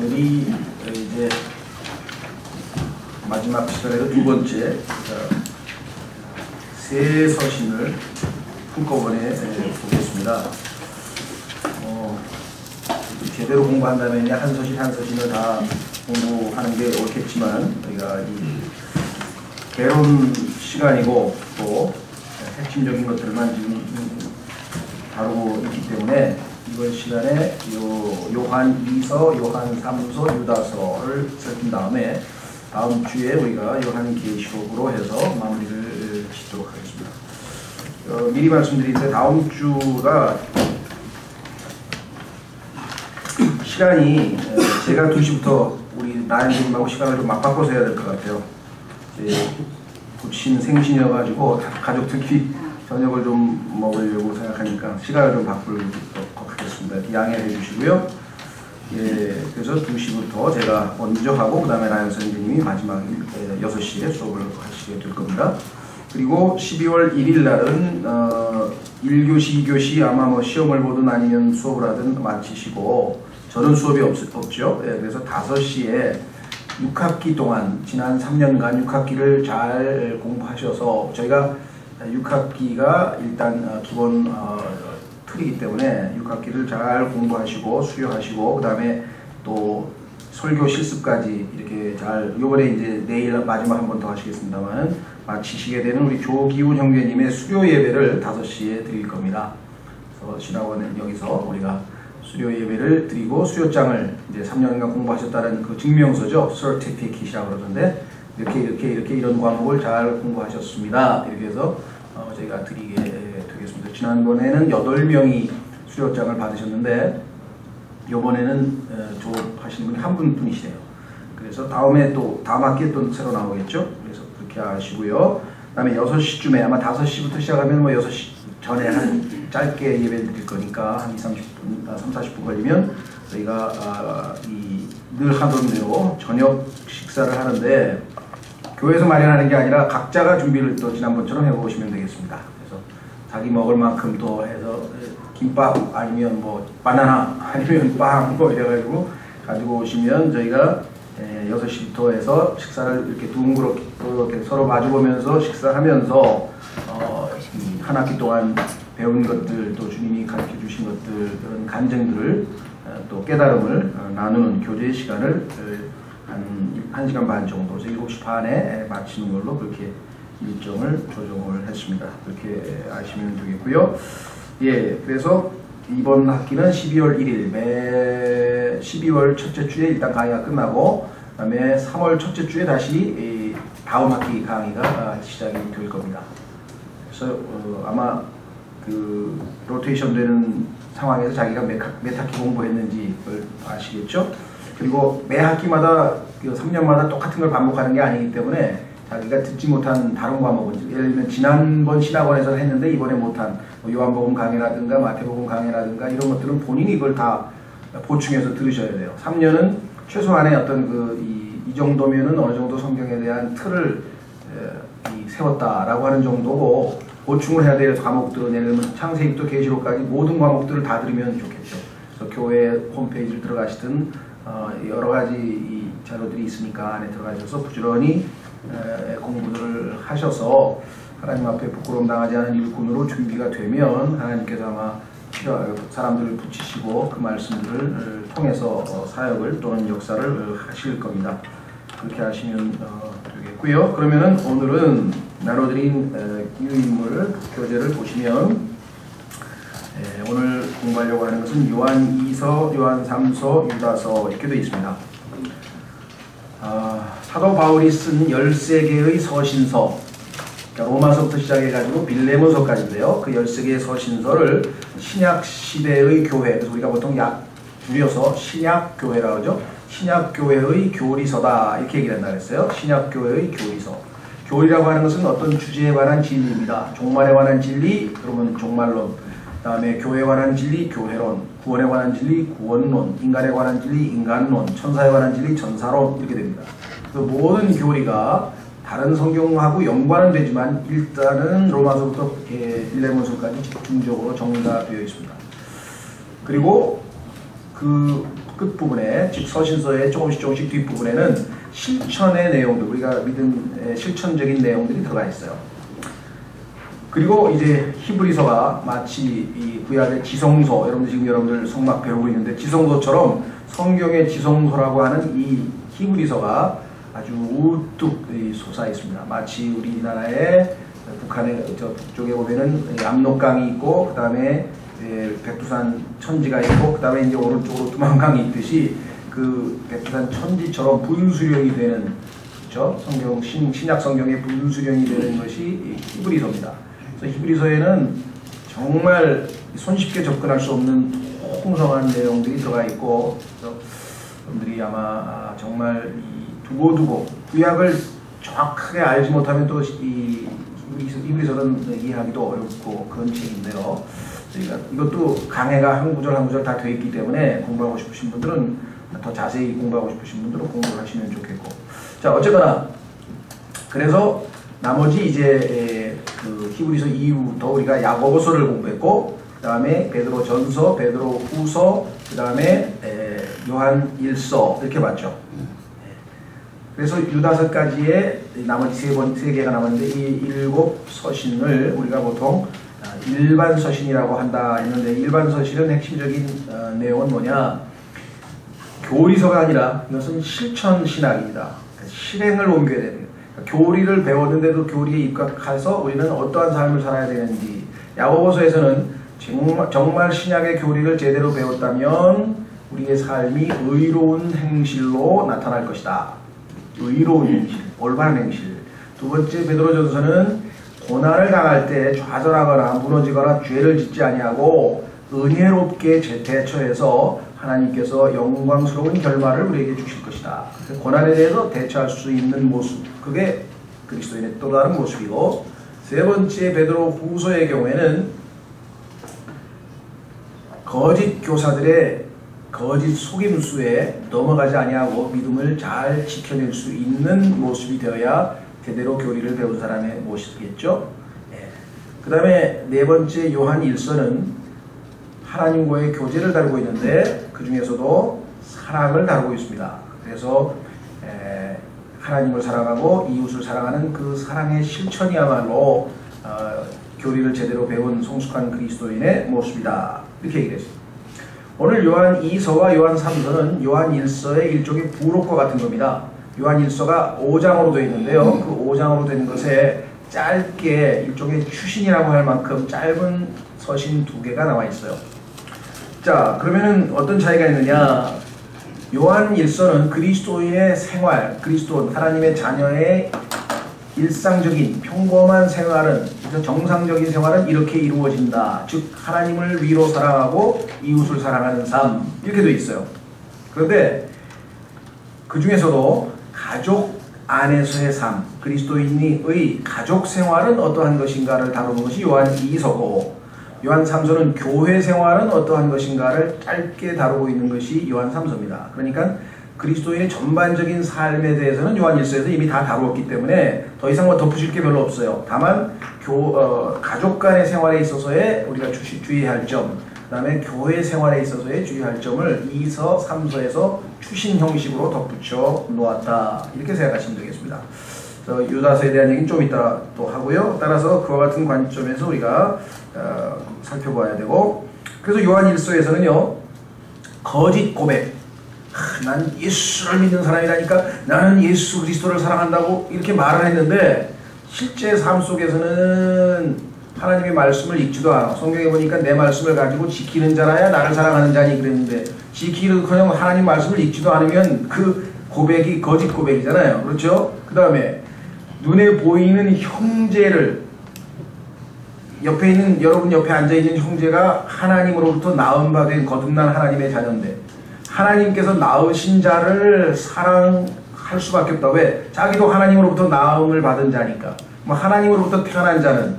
오늘이 이제 마지막 시간에도 두 번째 새 서신을 한꺼번에 보겠습니다. 제대로 공부한다면 한 서신 한 서신을 다 공부하는 게 옳겠지만 저희가 이 개론 시간이고 또 핵심적인 것들만 지금 다루고 있기 때문에 이번 시간에 요한 2서, 요한 3서, 유다서를 살핀 다음에 다음 주에 우리가 요한계시록으로 해서 마무리를 짓도록 하겠습니다. 미리 말씀드리는데 다음 주가 시간이 제가 2시부터 우리 나연님하고 시간을 좀 맞바꿔서 해야 될 것 같아요. 부친 생신이어가지고 가족들끼리 저녁을 좀 먹으려고 생각하니까 시간을 좀 바꾸도록 하겠습니다. 양해해 주시고요. 그래서 2시부터 제가 먼저 하고 그 다음에 나연 선생님이 마지막 6시에 수업을 하시게 될 겁니다. 그리고 12월 1일 날은 1교시, 2교시 아마 뭐 시험을 보든 아니면 수업을 하든 마치시고 저는 수업이 없죠. 그래서 5시에 6학기 동안 지난 3년간 6학기를 잘 공부하셔서 저희가 6학기가 일단 기본 틀이기 때문에 6학기를 잘 공부하시고 수료하시고 그 다음에 또 설교 실습까지 이렇게 잘 요번에 이제 내일 마지막 한 번 더 하시겠습니다만 마치시게 되는 우리 조기훈 형제님의 수료 예배를 5시에 드릴 겁니다. 그래서 신학원은 여기서 우리가 수료 예배를 드리고 수료장을 이제 3년간 공부하셨다는 그 증명서죠. certificate이라고 그러던데 이렇게 이런 과목을 잘 공부하셨습니다. 이렇게 해서 저희가 드리게 되겠습니다. 지난번에는 8명이 수료장을 받으셨는데 이번에는 졸업하시는 분이 한 분뿐이시네요. 그래서 다음에 또 다음 학기에 또 새로 나오겠죠. 그래서 그렇게 하시고요. 그 다음에 6시쯤에 아마 5시부터 시작하면 뭐 6시 전에 한 짧게 예배를 드릴 거니까 한 30-40분 걸리면 저희가 늘 하던 대로 저녁 식사를 하는데 교회에서 마련하는 게 아니라 각자가 준비를 또 지난번처럼 해보시면 되겠습니다. 그래서 자기 먹을 만큼 또 해서 김밥 아니면 뭐 바나나 아니면 빵 뭐 이래가지고 가지고 오시면 저희가 6시부터 해서 식사를 이렇게 둥그렇게 서로 마주보면서 식사하면서 한 학기 동안 배운 것들 또 주님이 가르쳐 주신 것들 그런 간증들을 또 깨달음을 나누는 교제 시간을 한 1시간 반 정도 7시 반에 마치는 걸로 그렇게 일정을 조정을 했습니다. 그렇게 아시면 되겠고요. 그래서 이번 학기는 12월 1일 매 12월 첫째 주에 일단 강의가 끝나고 그 다음에 3월 첫째 주에 다시 다음 학기 강의가 시작이 될 겁니다. 그래서 아마 그 로테이션 되는 상황에서 자기가 몇 학기 공부했는지 그걸 아시겠죠? 그리고 매 학기마다 그 3년마다 똑같은 걸 반복하는 게 아니기 때문에 자기가 듣지 못한 다른 과목은 예를 들면 지난번 신학원에서 했는데 이번에 못한 요한복음 강의라든가 마태복음 강의라든가 이런 것들은 본인이 이걸 다 보충해서 들으셔야 돼요. 3년은 최소한의 어떤 이 정도면은 어느 정도 성경에 대한 틀을 세웠다라고 하는 정도고 보충을 해야 될 과목들은 예를 들면 창세기부터 계시록까지 모든 과목들을 다 들으면 좋겠죠. 그래서 교회 홈페이지를 들어가시든 여러 가지 이 자료들이 있으니까 안에 들어가셔서 부지런히 공부를 하셔서 하나님 앞에 부끄러움 당하지 않은 일꾼으로 준비가 되면 하나님께서 아마 사람들을 붙이시고 그 말씀들을 통해서 사역을 또는 역사를 하실 겁니다. 그렇게 하시면 되겠고요. 그러면은 오늘은 나눠드린 유인물 교재를 보시면 오늘 공부하려고 하는 것은 요한 2서, 요한 3서, 유다서 이렇게 되어 있습니다. 사도 바울이 쓴 13개의 서신서, 그러니까 로마서부터 시작해가지고 빌레몬서까지인데요. 그 13개의 서신서를 신약시대의 교회, 그래서 우리가 보통 줄여서 신약교회라고 하죠. 신약교회의 교리서다 이렇게 얘기를 한다고 했어요. 신약교회의 교리서. 교리라고 하는 것은 어떤 주제에 관한 진리입니다. 종말에 관한 진리, 그러면 종말론. 그 다음에 교회에 관한 진리, 교회론. 구원에 관한 진리, 구원론. 인간에 관한 진리, 인간론. 천사에 관한 진리, 천사론. 이렇게 됩니다. 그 모든 교리가 다른 성경하고 연관은 되지만 일단은 로마서부터 빌레몬서까지 집중적으로 정리가 되어 있습니다. 그리고 그 끝부분에, 즉 서신서의 조금씩 뒷부분에는 실천의 내용들, 우리가 믿음 실천적인 내용들이 들어가 있어요. 그리고 이제 히브리서가 마치 이 구약의 지성서, 여러분들 성막 배우고 있는데 지성서처럼 성경의 지성서라고 하는 이 히브리서가 아주 우뚝 솟아 있습니다. 마치 우리나라의 북한의 저 북쪽에 보면은 압록강이 있고, 그 다음에 백두산 천지가 있고, 그 다음에 이제 오른쪽으로 두만강이 있듯이 그 백두산 천지처럼 분수령이 되는, 그렇죠? 성경 신약 성경의 분수령이 되는 것이 히브리서입니다. 그래서 히브리서에는 정말 손쉽게 접근할 수 없는 풍성한 내용들이 들어가 있고, 여러분들이 아마 정말 두고두고 구약을 정확하게 알지 못하면 또 이 히브리서는 이해하기도 어렵고 그런 책인데요. 저희가 이것도 강해가 한 구절 한 구절 다 되어 있기 때문에 공부하고 싶으신 분들은, 더 자세히 공부하고 싶으신 분들은 공부를 하시면 좋겠고. 자, 어쨌거나 그래서 나머지 이제 그 히브리서 이후부터 우리가 야고보서를 공부했고, 그 다음에 베드로 전서, 베드로 후서, 그 다음에 요한 일서 이렇게 봤죠. 그래서 유다서까지의 나머지 세 개가 남았는데, 이 7 서신을 우리가 보통 일반 서신이라고 한다 했는데, 일반 서신은 핵심적인 내용은 뭐냐, 교리서가 아니라 이것은 실천 신학입니다. 실행을 옮겨야 됩니다. 교리를 배웠는데도 교리에 입각해서 우리는 어떠한 삶을 살아야 되는지, 야고보서에서는 정말 신약의 교리를 제대로 배웠다면 우리의 삶이 의로운 행실로 나타날 것이다. 의로운 행실, 올바른 행실. 두 번째 베드로전서는 고난을 당할 때 좌절하거나 무너지거나 죄를 짓지 아니하고 은혜롭게 대처해서 하나님께서 영광스러운 결말을 우리에게 주실 것이다. 고난에 대해서 대처할 수 있는 모습, 그게 그리스도인의 또 다른 모습이고, 세 번째 베드로 후서의 경우에는 거짓 교사들의 거짓 속임수에 넘어가지 아니하고 믿음을 잘 지켜낼 수 있는 모습이 되어야 제대로 교리를 배운 사람의 모습이겠죠. 그 다음에 네 번째 요한 일서는 하나님과의 교제를 다루고 있는데 그 중에서도 사랑을 다루고 있습니다. 그래서 하나님을 사랑하고 이웃을 사랑하는 그 사랑의 실천이야말로 교리를 제대로 배운 성숙한 그리스도인의 모습이다. 이렇게 얘기했습니다. 오늘 요한 2서와 요한 3서는 요한 1서의 일종의 부록과 같은 겁니다. 요한 1서가 5장으로 되어 있는데요. 그 5장으로 된 것에 짧게 일종의 추신이라고 할 만큼 짧은 서신 2개가 나와 있어요. 자, 그러면은 어떤 차이가 있느냐? 요한 1서는 그리스도인의 생활, 그리스도 하나님의 자녀의 일상적인 평범한 생활은, 정상적인 생활은 이렇게 이루어진다. 즉 하나님을 위로 사랑하고 이웃을 사랑하는 삶, 이렇게 되어 있어요. 그런데 그 중에서도 가족 안에서의 삶, 그리스도인의 가족 생활은 어떠한 것인가를 다루는 것이 요한 2서고, 요한 3서는 교회 생활은 어떠한 것인가를 짧게 다루고 있는 것이 요한 3서입니다. 그러니까 그리스도인의 전반적인 삶에 대해서는 요한 1서에서 이미 다 다루었기 때문에 더 이상 뭐 덧붙일 게 별로 없어요. 다만 가족 간의 생활에 있어서의 우리가 주의할 점, 그 다음에 교회 생활에 있어서의 주의할 점을 2서, 3서에서 추신 형식으로 덧붙여 놓았다. 이렇게 생각하시면 되겠습니다. 유다서에 대한 얘기는 좀 이따 또 하고요. 따라서 그와 같은 관점에서 우리가 살펴봐야 되고, 그래서 요한 1서에서는요, 거짓 고백, 난 예수를 믿는 사람이라니까, 나는 예수 그리스도를 사랑한다고 이렇게 말을 했는데 실제 삶 속에서는 하나님의 말씀을 읽지도 않아. 성경에 보니까 내 말씀을 가지고 지키는 자라야 나를 사랑하는 자니 그랬는데, 지키는커녕 하나님 말씀을 읽지도 않으면 그 고백이 거짓 고백이잖아요. 그렇죠? 그 다음에 눈에 보이는 형제를, 옆에 있는, 여러분 옆에 앉아있는 형제가 하나님으로부터 낳은 바 된 거듭난 하나님의 자녀인데 하나님께서 낳으신 자를 사랑할 수밖에 없다. 왜? 자기도 하나님으로부터 낳음을 받은 자니까. 하나님으로부터 태어난 자는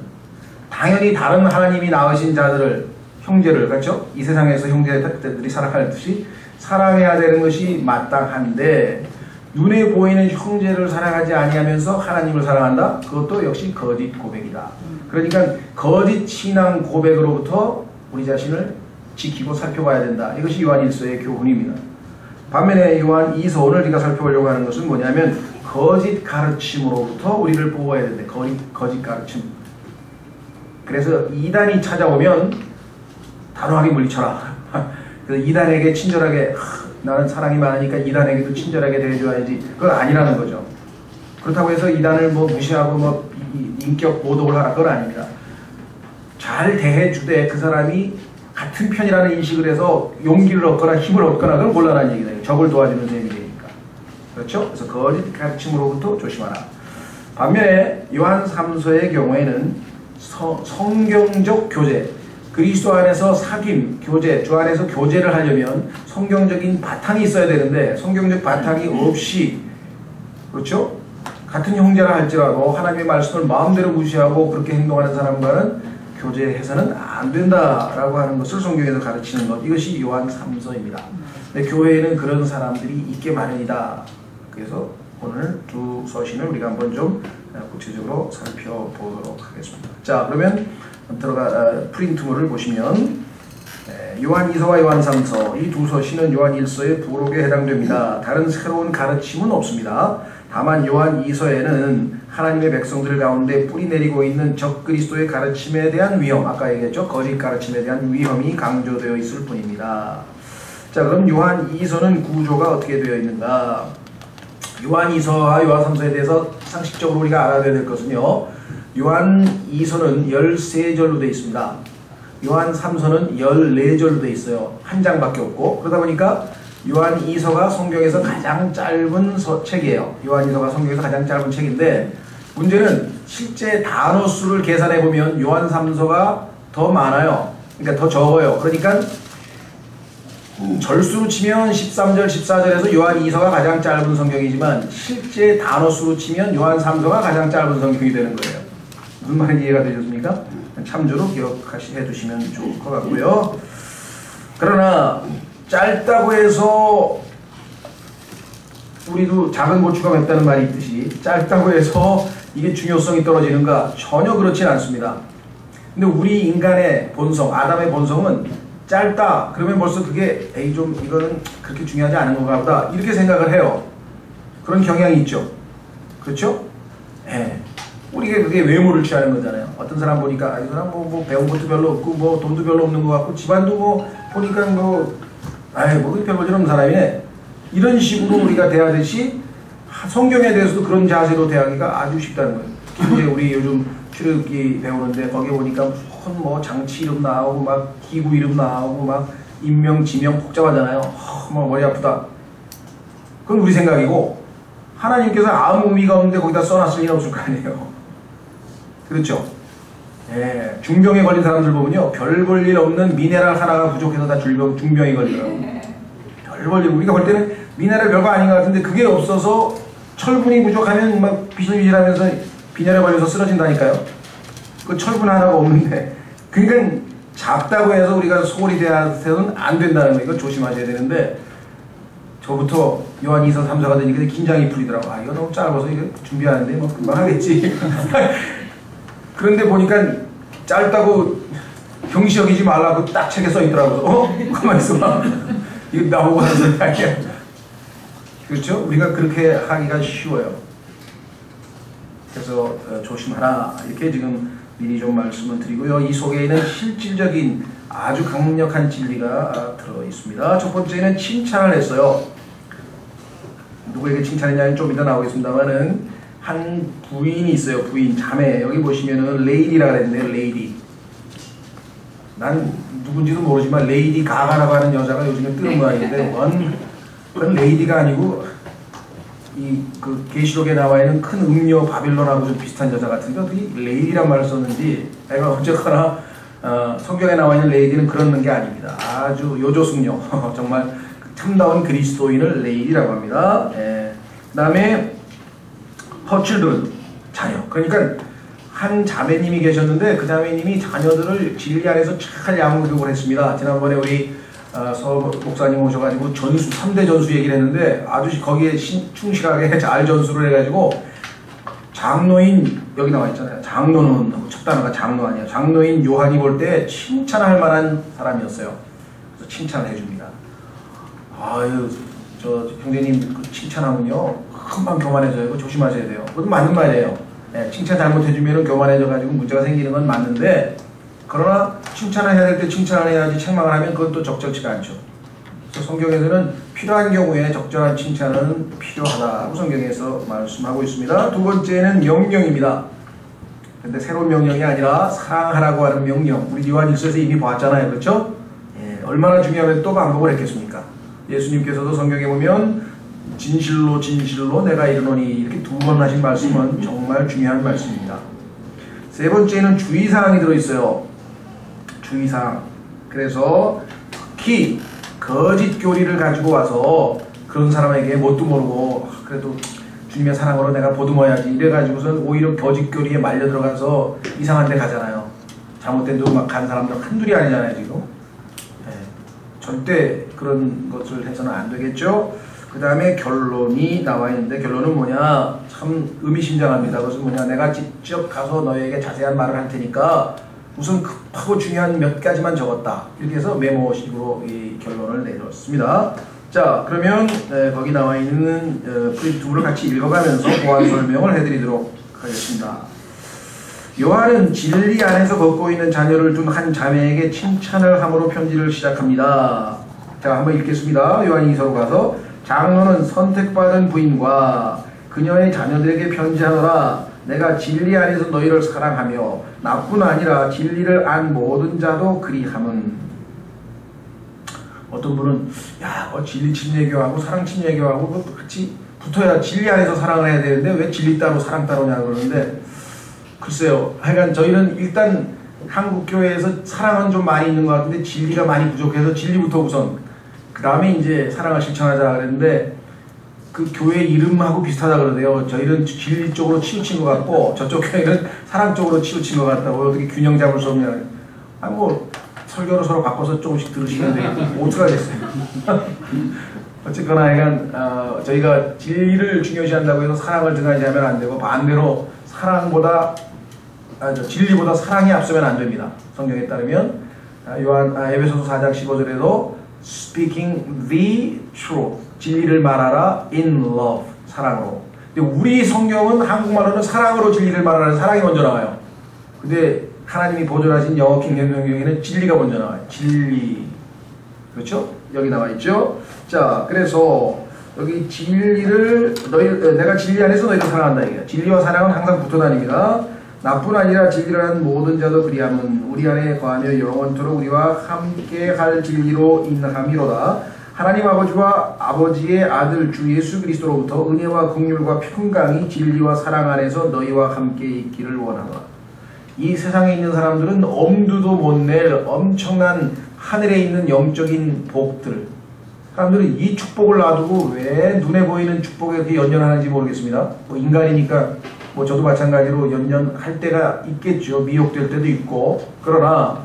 당연히 다른 하나님이 낳으신 자들을, 형제를, 그렇죠? 이 세상에서 형제들이 살아가듯이 사랑해야 되는 것이 마땅한데, 눈에 보이는 형제를 사랑하지 아니하면서 하나님을 사랑한다? 그것도 역시 거짓 고백이다. 그러니까 거짓 신앙 고백으로부터 우리 자신을 지키고 살펴봐야 된다. 이것이 요한 1서의 교훈입니다. 반면에 요한 2서 오늘 우리가 살펴보려고 하는 것은 뭐냐면 거짓 가르침으로부터 우리를 보호해야 되는데 거짓 가르침. 그래서 이단이 찾아오면 단호하게 물리쳐라. 그래서 이단에게 친절하게 나는 사랑이 많으니까 이단에게도 친절하게 대해줘야지. 그건 아니라는 거죠. 그렇다고 해서 이단을 뭐 무시하고 뭐 인격 보복을 하라. 그건 아닙니다. 잘 대해주되 그 사람이 같은 편이라는 인식을 해서 용기를 얻거나 힘을 얻거나 그건 곤란한 얘기다. 적을 도와주는 셈이 되니까. 그렇죠? 그래서 거짓 가르침으로부터 조심하라. 반면에 요한 3서의 경우에는 성경적 교제, 그리스도 안에서 사귐, 교제, 주 안에서 교제를 하려면 성경적인 바탕이 있어야 되는데 성경적 바탕이 없이, 그렇죠? 같은 형제라 할지라도 하나님의 말씀을 마음대로 무시하고 그렇게 행동하는 사람과는 교제해서는 안 된다라고 하는 것을 성경에서 가르치는 것, 이것이 요한 3서입니다. 근데 교회에는 그런 사람들이 있게 마련이다. 그래서 오늘 두 서신을 우리가 한번 좀 구체적으로 살펴보도록 하겠습니다. 자, 그러면 프린트물을 보시면 요한 2서와 요한 3서 이 두 서신은 요한 1서의 부록에 해당됩니다. 다른 새로운 가르침은 없습니다. 다만 요한 2서에는 하나님의 백성들 가운데 뿌리 내리고 있는 적그리스도의 가르침에 대한 위험, 아까 얘기했죠? 거짓 가르침에 대한 위험이 강조되어 있을 뿐입니다. 자, 그럼 요한 2서는 구조가 어떻게 되어 있는가? 요한 2서와 요한 3서에 대해서 상식적으로 우리가 알아야 될 것은요, 요한 2서는 13절로 되어 있습니다. 요한 3서는 14절로 되어 있어요. 한 장밖에 없고. 그러다 보니까 요한 2서가 성경에서 가장 짧은 책이에요. 요한 2서가 성경에서 가장 짧은 책인데, 문제는 실제 단어 수를 계산해 보면 요한 3서가 더 많아요. 그러니까 더 적어요. 그러니까 절수로 치면 13절, 14절에서 요한 2서가 가장 짧은 성경이지만 실제 단어 수로 치면 요한 3서가 가장 짧은 성경이 되는 거예요. 무슨 말인지 이해가 되셨습니까? 참조로 기억해 두시면 좋을 것 같고요. 그러나 짧다고 해서 우리도 작은 고추가 맵다는 말이 있듯이 짧다고 해서 이게 중요성이 떨어지는가? 전혀 그렇진 않습니다. 근데 우리 인간의 본성, 아담의 본성은 짧다 그러면 벌써 그게 에이 좀 이거는 그렇게 중요하지 않은 건가 보다 이렇게 생각을 해요. 그런 경향이 있죠. 그렇죠? 예. 우리가 그게 외모를 취하는 거잖아요. 어떤 사람 보니까 이 사람 뭐 배운 것도 별로 없고 뭐 돈도 별로 없는 것 같고 집안도 뭐 보니까 뭐 별볼일 없는 사람이네. 이런 식으로 우리가 대하듯이 성경에 대해서도 그런 자세로 대하기가 아주 쉽다는 거예요. 이제 우리 요즘 출애굽기 배우는데 거기에 보니까 무슨 뭐 장치 이름 나오고 막 기구 이름 나오고 막 인명 지명 복잡하잖아요. 막 머리 아프다. 그건 우리 생각이고 하나님께서 아무 의미가 없는데 거기다 써놨을 리는 없을 거 아니에요. 그렇죠? 예, 중병에 걸린 사람들 보면요, 별 볼 일 없는 미네랄 하나가 부족해서 다 중병이 걸리더라고요. 별 볼 일, 우리가 볼 때는 미네랄 별거 아닌 것 같은데 그게 없어서 철분이 부족하면 막 비실비실하면서 빈혈에 걸려서 쓰러진다니까요. 그 철분 하나가 없는데, 그러니까 작다고 해서 우리가 소홀히 대해서는 안 된다는 거, 이거 조심하셔야 되는데, 저부터 요한 2서 3서가 되니까 긴장이 풀리더라고. 아, 이거 너무 짧아서 이거 준비하는데 뭐 금방 하겠지. 그런데 보니까 짧다고 경시 여기지 말라고 딱 책에 써 있더라고. 가만히 있어봐. 이거 나보고 하는 소리 아니야. 그렇죠? 우리가 그렇게 하기가 쉬워요. 그래서 조심하라. 이렇게 지금 미리 좀 말씀을 드리고요. 이 속에는 실질적인 아주 강력한 진리가 들어 있습니다. 첫 번째는 칭찬을 했어요. 누구에게 칭찬했냐는 좀 이따 나오겠습니다만은 한 부인이 있어요. 부인, 자매. 여기 보시면은 레이디라 그랬는데 레이디. 난 누군지도 모르지만 레이디 가가라고 하는 여자가 요즘에 뜨는 모양인데 그건 레이디가 아니고 그 계시록에 나와 있는 큰 음녀 바빌론하고 좀 비슷한 여자 같은데 어떻게 레이디란 말을 썼는지 내가 어쨌거나 성경에 나와 있는 레이디는 그런 게 아닙니다. 아주 요조숙녀 정말 참다운 그리스도인을 레이디라고 합니다. 그 다음에 허칠든 자녀. 그러니까 한 자매님이 계셨는데 그 자매님이 자녀들을 진리 안에서 잘 양육을 했습니다. 지난번에 우리 서 목사님 오셔가지고 전수 3대 전수 얘기를 했는데 아주 거기에 충실하게 잘 전수를 해가지고 장로인 여기 나와 있잖아요. 장로는 첫 단어가 장로 아니에요. 장로인 요한이 볼 때 칭찬할 만한 사람이었어요. 그래서 칭찬을 해줍니다. 아유 저 형제님 그 칭찬하면요 금방 교만해져요. 그거 조심하셔야 돼요. 그것도 맞는 말이에요. 예, 칭찬 잘못해주면 교만해져가지고 문제가 생기는 건 맞는데, 그러나 칭찬을 해야 될 때 칭찬을 해야지 책망을 하면 그건 또 적절치가 않죠. 그래서 성경에서는 필요한 경우에 적절한 칭찬은 필요하다고 성경에서 말씀하고 있습니다. 두 번째는 명령입니다. 근데 새로운 명령이 아니라 사랑하라고 하는 명령. 우리 요한일서에서 이미 봤잖아요. 그렇죠? 예, 얼마나 중요하면 또 반복을 했겠습니까? 예수님께서도 성경에 보면 진실로 진실로 내가 이르노니 이렇게 두 번 하신 말씀은 정말 중요한 말씀입니다. 세 번째는 주의사항이 들어있어요. 주의사항. 그래서 특히 거짓 교리를 가지고 와서 그런 사람에게 뭣도 모르고 그래도 주님의 사랑으로 내가 보듬어야지 이래가지고선 오히려 거짓 교리에 말려 들어가서 이상한 데 가잖아요. 잘못된 데로 막 간 사람들 한둘이 아니잖아요 지금. 네. 절대 그런 것을 해서는 안 되겠죠. 그 다음에 결론이 나와 있는데, 결론은 뭐냐, 참 의미심장합니다. 그것은 뭐냐, 내가 직접 가서 너에게 자세한 말을 할 테니까 우선 급하고 중요한 몇 가지만 적었다. 이렇게 해서 메모식으로 이 결론을 내렸습니다. 자, 그러면 거기 나와 있는 프린트물을 같이 읽어가면서 보완 설명을 해드리도록 하겠습니다. 요한은 진리 안에서 걷고 있는 자녀를 둔 한 자매에게 칭찬을 함으로 편지를 시작합니다. 자, 한번 읽겠습니다. 요한 2서로 가서, 장로는 선택받은 부인과 그녀의 자녀들에게 편지하노라. 내가 진리 안에서 너희를 사랑하며 나뿐 아니라 진리를 안 모든 자도 그리함은. 어떤 분은 야, 진리 친예교하고 사랑 친예교하고 같이 붙어야 진리 안에서 사랑을 해야 되는데 왜 진리 따로 사랑 따로냐 그러는데, 글쎄요. 하여간 저희는 일단 한국 교회에서 사랑은 좀 많이 있는 것 같은데 진리가 많이 부족해서 진리부터 우선, 그 다음에 이제 사랑을 실천하자 그랬는데, 그 교회 이름하고 비슷하다 그러대요. 저희는 진리 쪽으로 치우친 것 같고 저쪽 교회는 사랑 쪽으로 치우친 것 같다고. 어떻게 균형 잡을 수 없냐. 아, 뭐 설교를 서로 바꿔서 조금씩 들으시면 되겠고 어떡하겠어요. 어쨌거나 약간 저희가 진리를 중요시한다고 해서 사랑을 등한시하면 안 되고, 반대로 사랑보다 진리보다 사랑이 앞서면 안 됩니다. 성경에 따르면 에베소서 4장 15절에도 speaking the truth, 진리를 말하라 in love, 사랑으로. 근데 우리 성경은 한국말로는 사랑으로 진리를 말하는 사랑이 먼저 나와요. 근데 하나님이 보존하신 영어 킹제임스 성경에는 진리가 먼저 나와요. 진리. 그렇죠? 여기 나와 있죠? 자, 그래서 여기 진리를 내가 진리 안에서 너희를 사랑한다 이게. 진리와 사랑은 항상 붙어 다닙니다. 나뿐 아니라 진리를 한 모든 자도 그리함은 우리 안에 거하며 영원토록 우리와 함께 할 진리로 인함이로다. 하나님 아버지와 아버지의 아들 주 예수 그리스도로부터 은혜와 긍휼과 평강이 진리와 사랑 안에서 너희와 함께 있기를 원하노라. 이 세상에 있는 사람들은 엄두도 못 낼 엄청난 하늘에 있는 영적인 복들, 사람들은 이 축복을 놔두고 왜 눈에 보이는 축복에 이렇게 연연하는지 모르겠습니다. 뭐 인간이니까 뭐 저도 마찬가지로 연연할 때가 있겠죠. 미혹될 때도 있고. 그러나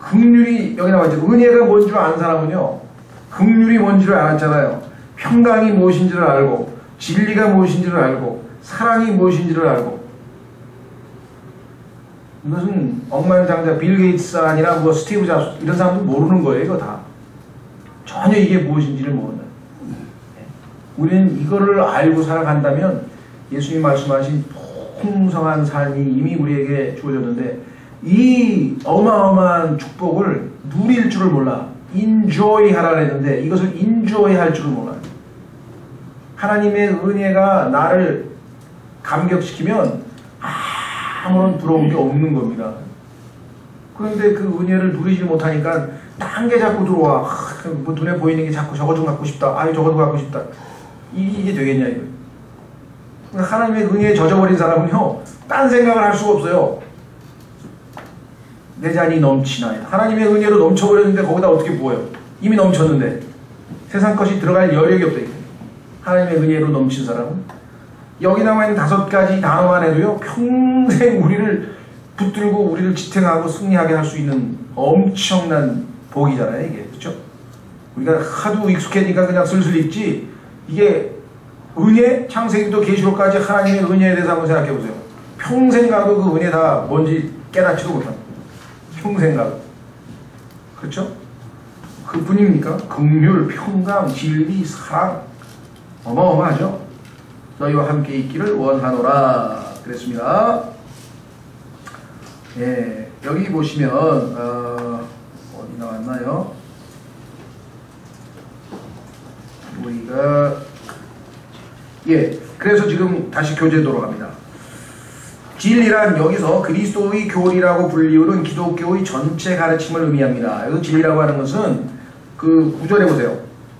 긍휼이 여기 나와 있죠. 은혜가 뭔 줄 아는 사람은요, 긍휼이 뭔지를 알았잖아요. 평강이 무엇인지를 알고, 진리가 무엇인지를 알고, 사랑이 무엇인지를 알고. 이것은 억만장자 빌 게이츠 아니라 뭐 스티브 잡스 이런 사람들 모르는 거예요. 이거 다 전혀 이게 무엇인지를 모른다. 우리는 이거를 알고 살아간다면 예수님이 말씀하신 풍성한 삶이 이미 우리에게 주어졌는데, 이 어마어마한 축복을 누릴 줄을 몰라. 인조이 하라 했는데 이것을 인조이 할 줄을 몰라. 하나님의 은혜가 나를 감격시키면 아무런 부러운 게 없는 겁니다. 그런데 그 은혜를 누리지 못하니까 딴 게 자꾸 들어와. 뭐 눈에 보이는 게 자꾸 저거 좀 갖고 싶다. 아유 저거 좀 갖고 싶다. 이게 되겠냐 이거. 하나님의 은혜에 젖어버린 사람은요, 딴 생각을 할 수가 없어요. 내 잔이 넘치나이다. 하나님의 은혜로 넘쳐버렸는데 거기다 어떻게 부어요? 이미 넘쳤는데 세상 것이 들어갈 여력이 없다. 하나님의 은혜로 넘친 사람은 여기 나와 있는 5가지 단어만 해도요, 평생 우리를 붙들고 우리를 지탱하고 승리하게 할 수 있는 엄청난 복이잖아요 이게. 그렇죠? 우리가 하도 익숙해지니까 그냥 슬슬 읽지, 이게 은혜, 창세기부터 계시록까지 하나님의 은혜에 대해서 한번 생각해보세요. 평생 가도 그 은혜 다 뭔지 깨닫지도 못합니다. 평생 가도. 그렇죠? 그뿐입니까? 긍휼, 평강, 진리, 사랑 어마어마하죠. 너희와 함께 있기를 원하노라 그랬습니다. 예, 여기 보시면 어디 나왔나요? 우리가 그래서 지금 다시 교재 돌아갑니다. 진리란 여기서 그리스도의 교리라고 불리우는 기독교의 전체 가르침을 의미합니다. 여기서 진리라고 하는 것은 그 구절에 보세요.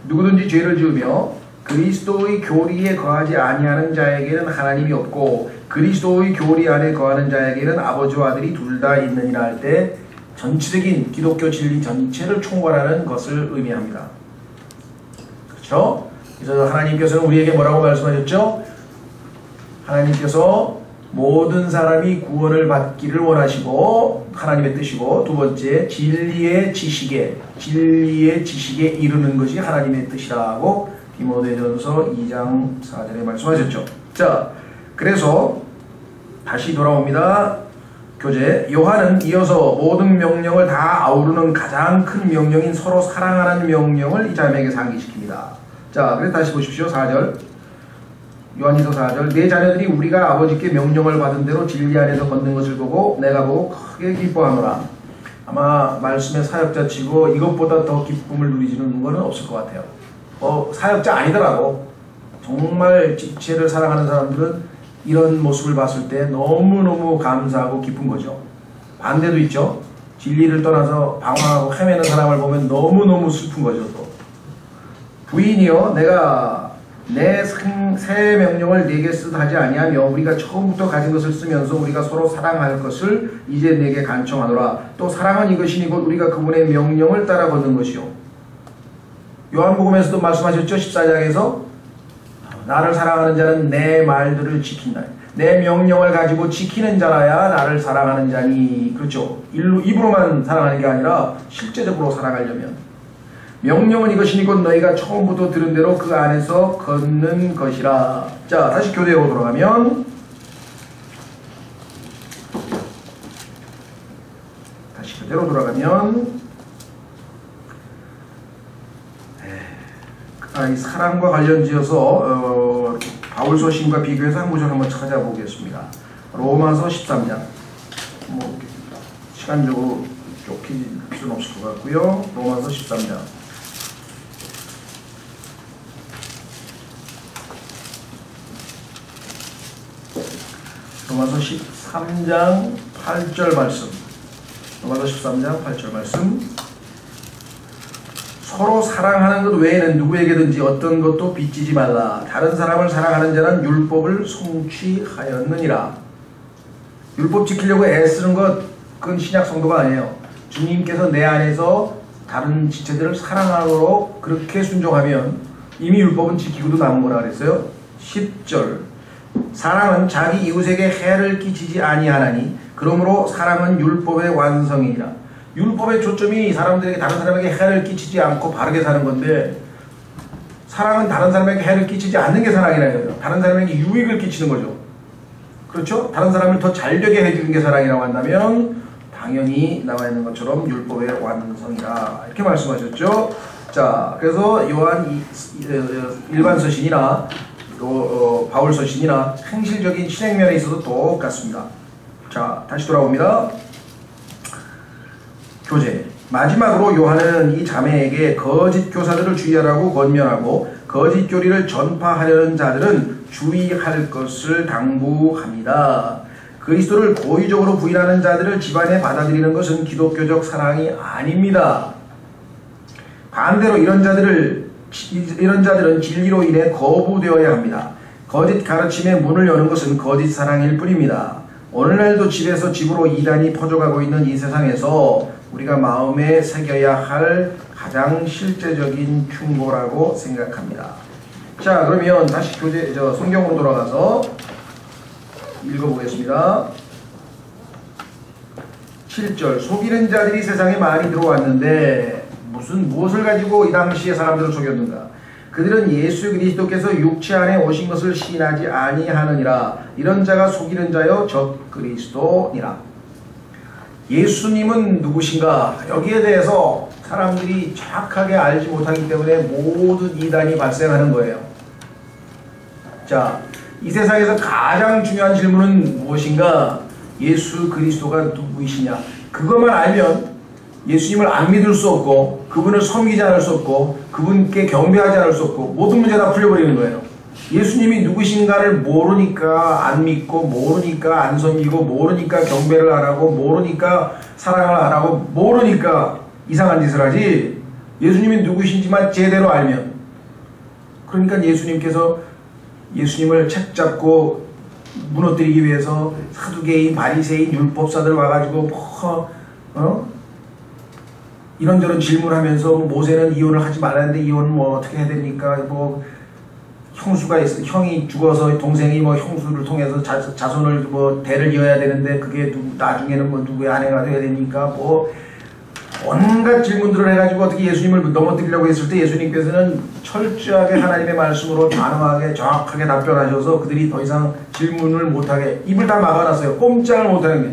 누구든지 죄를 지으며 그리스도의 교리에 거하지 아니하는 자에게는 하나님이 없고 그리스도의 교리 안에 거하는 자에게는 아버지와 아들이 둘 다 있느니라 할 때 전체적인 기독교 진리 전체를 총괄하는 것을 의미합니다. 그렇죠? 그래서 하나님께서는 우리에게 뭐라고 말씀하셨죠? 하나님께서 모든 사람이 구원을 받기를 원하시고 하나님의 뜻이고, 두 번째 진리의 지식에 이르는 것이 하나님의 뜻이라고 디모데전서 2장 4절에 말씀하셨죠. 자, 그래서 다시 돌아옵니다. 교재. 요한은 이어서 모든 명령을 다 아우르는 가장 큰 명령인 서로 사랑하라는 명령을 이 자매에게 상기시킵니다. 자, 그래서 다시 보십시오. 4절. 요한일서 4절. 내 자녀들이 우리가 아버지께 명령을 받은 대로 진리 안에서 걷는 것을 보고 내가 보고 크게 기뻐하노라. 아마 말씀의 사역자 치고 이것보다 더 기쁨을 누리지는 것은 없을 것 같아요. 사역자 아니더라도 정말 지체를 사랑하는 사람들은 이런 모습을 봤을 때 너무너무 감사하고 기쁜 거죠. 반대도 있죠. 진리를 떠나서 방황하고 헤매는 사람을 보면 너무너무 슬픈 거죠. 또 부인이여 내가 내 새 명령을 내게 쓰하지 아니하며 우리가 처음부터 가진 것을 쓰면서 우리가 서로 사랑할 것을 이제 내게 간청하노라. 또 사랑은 이것이니 곧 우리가 그분의 명령을 따라 걷는 것이요. 요한복음에서도 말씀하셨죠. 14장에서 나를 사랑하는 자는 내 말들을 지킨다. 내 명령을 가지고 지키는 자라야 나를 사랑하는 자니. 그렇죠. 입으로만 사랑하는 게 아니라 실제적으로 사랑하려면 명령은 이것이니 곧 너희가 처음부터 들은 대로 그 안에서 걷는 것이라. 자, 다시 교대로 돌아가면 이 사랑과 관련지어서 바울서신과 비교해서 한 구절 한번 찾아보겠습니다. 로마서 13장. 시간적으로 좁힐 필요는 없을 것 같고요. 로마서 13장. 로마서 13장 8절 말씀. 로마서 13장 8절 말씀. 서로 사랑하는 것 외에는 누구에게든지 어떤 것도 빚지지 말라. 다른 사람을 사랑하는 자는 율법을 성취하였느니라. 율법 지키려고 애쓰는 것, 그건 신약 성도가 아니에요. 주님께서 내 안에서 다른 지체들을 사랑하도록 그렇게 순종하면 이미 율법은 지키고도 남은 거라 그랬어요. 10절. 사랑은 자기 이웃에게 해를 끼치지 아니하나니 그러므로 사랑은 율법의 완성이니라. 율법의 초점이 사람들에게, 다른 사람에게 해를 끼치지 않고 바르게 사는 건데, 사랑은 다른 사람에게 해를 끼치지 않는 게 사랑이라는 거죠. 다른 사람에게 유익을 끼치는 거죠. 그렇죠? 다른 사람을 더 잘되게 해주는 게 사랑이라고 한다면 당연히 나와 있는 것처럼 율법의 완성이라 이렇게 말씀하셨죠. 자, 그래서 요한 일반 서신이나 바울 서신이나 행실적인 실행면에 있어서 똑같습니다. 자, 다시 돌아옵니다. 교재. 마지막으로 요한은 이 자매에게 거짓 교사들을 주의하라고 권면하고 거짓 교리를 전파하려는 자들은 주의할 것을 당부합니다. 그리스도를 고의적으로 부인하는 자들을 집안에 받아들이는 것은 기독교적 사랑이 아닙니다. 반대로 이런 자들은 진리로 인해 거부되어야 합니다. 거짓 가르침의 문을 여는 것은 거짓 사랑일 뿐입니다. 오늘날도 집에서 집으로 이단이 퍼져가고 있는 이 세상에서 우리가 마음에 새겨야 할 가장 실제적인 충고라고 생각합니다. 자, 그러면 다시 성경으로 돌아가서 읽어보겠습니다. 7절. 속이는 자들이 세상에 많이 들어왔는데 무엇을 가지고 이 당시에 사람들을 속였는가? 그들은 예수 그리스도께서 육체 안에 오신 것을 시인하지 아니하느니라. 이런 자가 속이는 자여 적 그리스도니라. 예수님은 누구신가? 여기에 대해서 사람들이 정확하게 알지 못하기 때문에 모든 이단이 발생하는 거예요. 자, 이 세상에서 가장 중요한 질문은 무엇인가? 예수 그리스도가 누구이시냐? 그것만 알면 예수님을 안 믿을 수 없고 그분을 섬기지 않을 수 없고 그분께 경배하지 않을 수 없고 모든 문제 다 풀려버리는 거예요. 예수님이 누구신가를 모르니까 안 믿고 모르니까 안 섬기고 모르니까 경배를 안 하고 모르니까 사랑을 안 하고 모르니까 이상한 짓을 하지. 예수님이 누구신지만 제대로 알면, 그러니까 예수님께서 예수님을 책잡고 무너뜨리기 위해서 사두개인, 바리새인, 율법사들 와가지고 이런저런 질문하면서 모세는 이혼을 하지 말았는데 이혼은 뭐 어떻게 해야 됩니까? 뭐 형수가 있어, 형이 죽어서 동생이 뭐 형수를 통해서 자손을 뭐 대를 이어야 되는데 그게 나중에는 뭐 누구의 아내가 돼야 되니까 뭐 온갖 질문들을 해가지고 어떻게 예수님을 넘어뜨리려고 했을 때 예수님께서는 철저하게 하나님의 말씀으로 단호하게 정확하게 답변하셔서 그들이 더 이상 질문을 못하게 입을 다 막아놨어요. 꼼짝을 못하는 게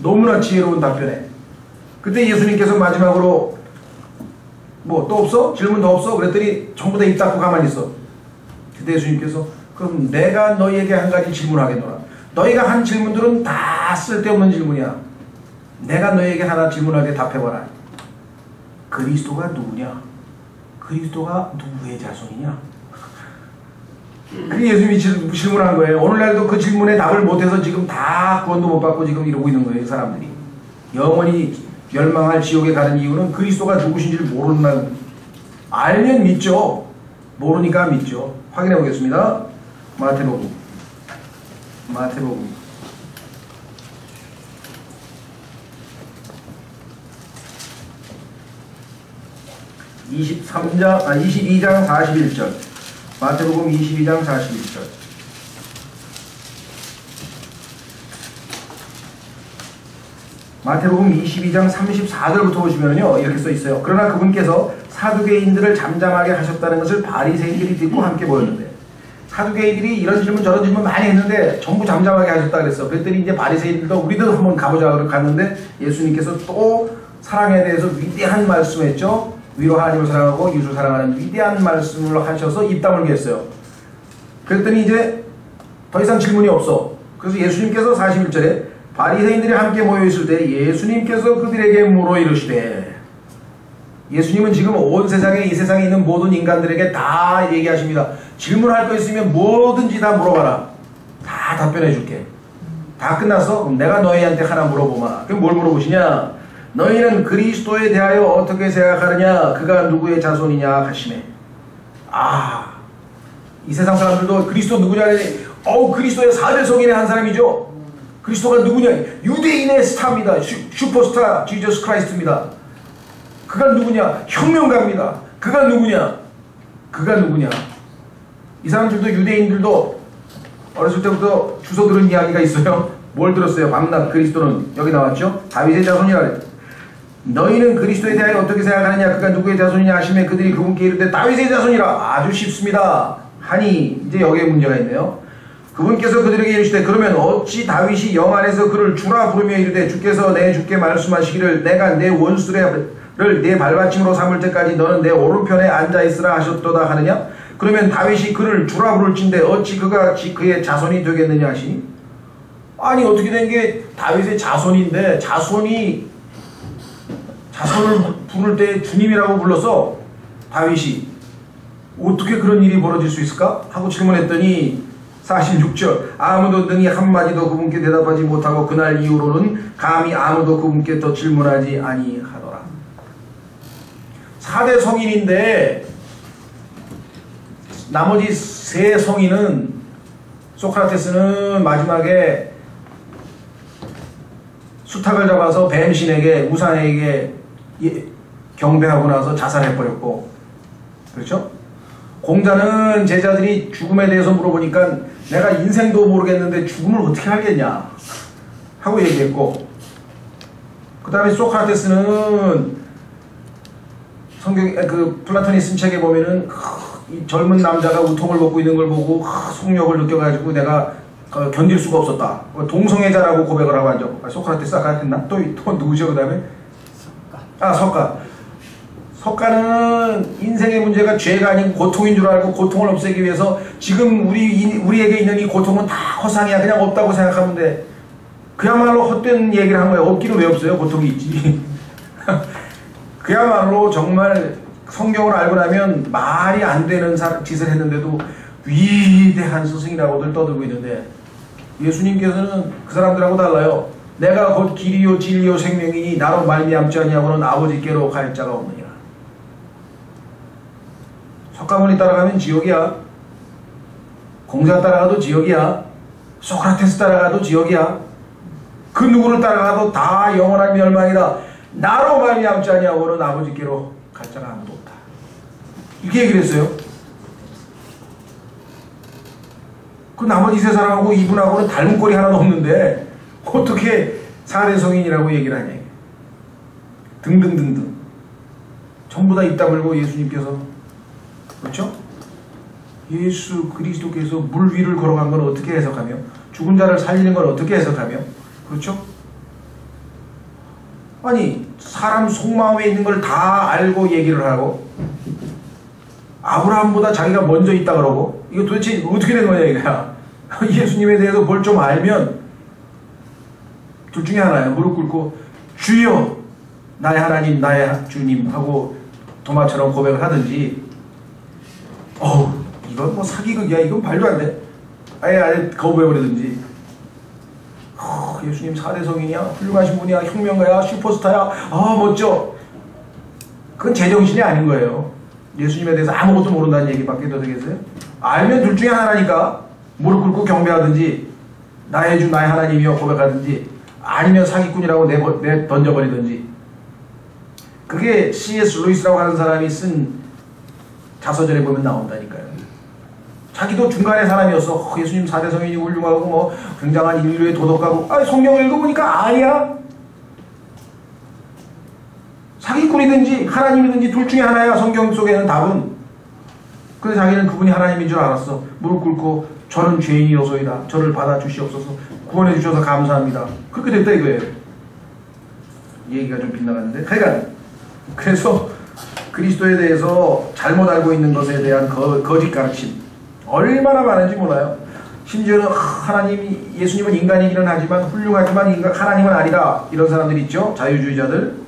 너무나 지혜로운 답변에. 그때 예수님께서 마지막으로 뭐 또 없어? 질문 더 없어? 그랬더니 전부 다 입 닫고 가만히 있어. 그때 예수님께서 그럼 내가 너희에게 한 가지 질문하겠노라. 너희가 한 질문들은 다 쓸데없는 질문이야. 내가 너희에게 하나 질문하게 답해봐라. 그리스도가 누구냐? 그리스도가 누구의 자손이냐? 그게 예수님이 질문한 거예요. 오늘날도 그 질문에 답을 못해서 지금 다 구원도 못 받고 지금 이러고 있는 거예요. 사람들이. 영원히 멸망할 지옥에 가는 이유는 그리스도가 누구신지를 모르는, 알면 믿죠. 모르니까 믿죠. 확인해 보겠습니다. 마태복음 22장 41절. 마태복음 22장 41절. 마태복음 22장 34절부터 보시면요, 이렇게 써 있어요. 그러나 그분께서 사두개인들을 잠잠하게 하셨다는 것을 바리새인들이 듣고 함께 모였는데, 사두개인들이 이런 질문 저런 질문 많이 했는데 전부 잠잠하게 하셨다 그랬어. 그랬더니 이제 바리새인들도 우리도 한번 가보자 그러고 갔는데 예수님께서 또 사랑에 대해서 위대한 말씀했죠. 위로 하나님을 사랑하고 이웃을 사랑하는 위대한 말씀을 하셔서 입 다물게 했어요. 그랬더니 이제 더 이상 질문이 없어. 그래서 예수님께서 41절에 바리새인들이 함께 모여있을 때 예수님께서 그들에게 물어 이르시되, 예수님은 지금 온 세상에, 이 세상에 있는 모든 인간들에게 다 얘기하십니다. 질문할 거 있으면 뭐든지 다 물어봐라. 다 답변해 줄게. 다 끝났어? 그럼 내가 너희한테 하나 물어보마. 그럼 뭘 물어보시냐? 너희는 그리스도에 대하여 어떻게 생각하느냐? 그가 누구의 자손이냐 하시네. 이 세상 사람들도 그리스도 누구냐? 그리스도의 4대 성인의 한 사람이죠. 그리스도가 누구냐? 유대인의 스타입니다. 슈퍼스타 지저스 크라이스트입니다. 그가 누구냐? 혁명가입니다. 그가 누구냐? 이 사람들도, 유대인들도 어렸을 때부터 주워 들은 이야기가 있어요. 뭘 들었어요? 밤낮 그리스도는, 여기 나왔죠? 다윗의 자손이라 그랬죠. 너희는 그리스도에 대하여 어떻게 생각하느냐? 그가 누구의 자손이냐 하시면 그들이 그분께 이르되 다윗의 자손이라. 아주 쉽습니다 하니, 이제 여기에 문제가 있네요. 그분께서 그들에게 이르시되 그러면 어찌 다윗이 영 안에서 그를 주라 부르며 이르되 주께서 내 주께 말씀하시기를 내가 내 원수를 내 발받침으로 삼을 때까지 너는 내 오른편에 앉아있으라 하셨도다 하느냐? 그러면 다윗이 그를 주라 부를진데 어찌 그가 그의 자손이 되겠느냐 하시니? 아니, 어떻게 된 게 다윗의 자손인데 자손을 부를 때 주님이라고 불러서 다윗이 어떻게 그런 일이 벌어질 수 있을까? 하고 질문했더니 46절, 아무도 능히 한마디도 그분께 대답하지 못하고 그날 이후로는 감히 아무도 그분께 더 질문하지 아니하더라. 4대 성인인데 나머지 3 성인은, 소크라테스는 마지막에 수탉을 잡아서 뱀신에게, 우상에게 경배하고 나서 자살해버렸고, 그렇죠? 공자는 제자들이 죽음에 대해서 물어보니까 내가 인생도 모르겠는데 죽음을 어떻게 알겠냐 하고 얘기했고, 그 다음에 소크라테스는 그 플라톤이 쓴 책에 보면은 이 젊은 남자가 우통을 벗고 있는 걸 보고 속력을 느껴가지고 내가 견딜 수가 없었다. 동성애자라고 고백을 하고 하죠. 소크라테스 아까 했나? 또 누구죠? 그 다음에 석가. 석가는 인생의 문제가 죄가 아닌 고통인 줄 알고 고통을 없애기 위해서 지금 우리에게 있는 이 고통은 다 허상이야. 그냥 없다고 생각하면 돼. 그야말로 헛된 얘기를 한 거예요. 없기는 왜 없어요? 고통이 있지. 그야말로 정말 성경을 알고 나면 말이 안 되는 짓을 했는데도 위대한 스승이라고들 떠들고 있는데 예수님께서는 그 사람들하고 달라요. 내가 곧 길이요 진리요 생명이니 나로 말미암지 아니하고는 아버지께로 갈 자가 없느니라. 석가모니 따라가면 지옥이야. 공자 따라가도 지옥이야. 소크라테스 따라가도 지옥이야. 그 누구를 따라가도 다 영원한 멸망이다. 나로 말미암지 아니하고는 아버지께로 갈 자가 아무도 없다. 이렇게 얘기를 했어요. 그 나머지 세 사람하고 이분하고는 닮은 꼴이 하나도 없는데 어떻게 사대 성인이라고 얘기를 하냐. 등등등등. 전부 다 입 다물고 예수님께서, 그렇죠? 예수 그리스도께서 물 위를 걸어간 건 어떻게 해석하며, 죽은 자를 살리는 건 어떻게 해석하며, 그렇죠? 아니 사람 속마음에 있는 걸 다 알고 얘기를 하고 아브라함보다 자기가 먼저 있다 그러고, 이거 도대체 어떻게 된 거냐 이거야. 예수님에 대해서 뭘 좀 알면 둘 중에 하나예요. 무릎 꿇고 주여 나의 하나님 나의 주님 하고 도마처럼 고백을 하든지, 이건 뭐 사기극이야, 이건 말도 안 돼, 아예 거부해버리든지, 예수님 4대 성인이야, 훌륭하신 분이야, 혁명가야, 슈퍼스타야, 멋져. 그건 제정신이 아닌 거예요. 예수님에 대해서 아무것도 모른다는 얘기밖에 더 되겠어요? 알면 둘 중에 하나니까 무릎 꿇고 경배하든지 나의 주 나의 하나님이여 고백하든지, 아니면 사기꾼이라고 던져버리든지. 그게 C.S. 루이스라고 하는 사람이 쓴 자서전에 보면 나온다니까요. 자기도 중간의 사람이었어. 예수님 4대 성인이 훌륭하고 뭐 굉장한 인류의 도덕가고, 성경을 읽어보니까 아니야. 사기꾼이든지 하나님이든지 둘 중에 하나야. 성경 속에는 답은. 그래서 자기는 그분이 하나님인 줄 알았어. 무릎 꿇고 저는 죄인이어서이다, 저를 받아주시옵소서, 구원해 주셔서 감사합니다. 그렇게 됐다 이거예요. 얘기가 좀 빗나갔는데, 하여간 그래서 그리스도에 대해서 잘못 알고 있는 것에 대한 거짓 가르침 얼마나 많은지 몰라요. 심지어는 예수님은 인간이기는 하지만 훌륭하지만 하나님은 아니다, 이런 사람들이 있죠. 자유주의자들.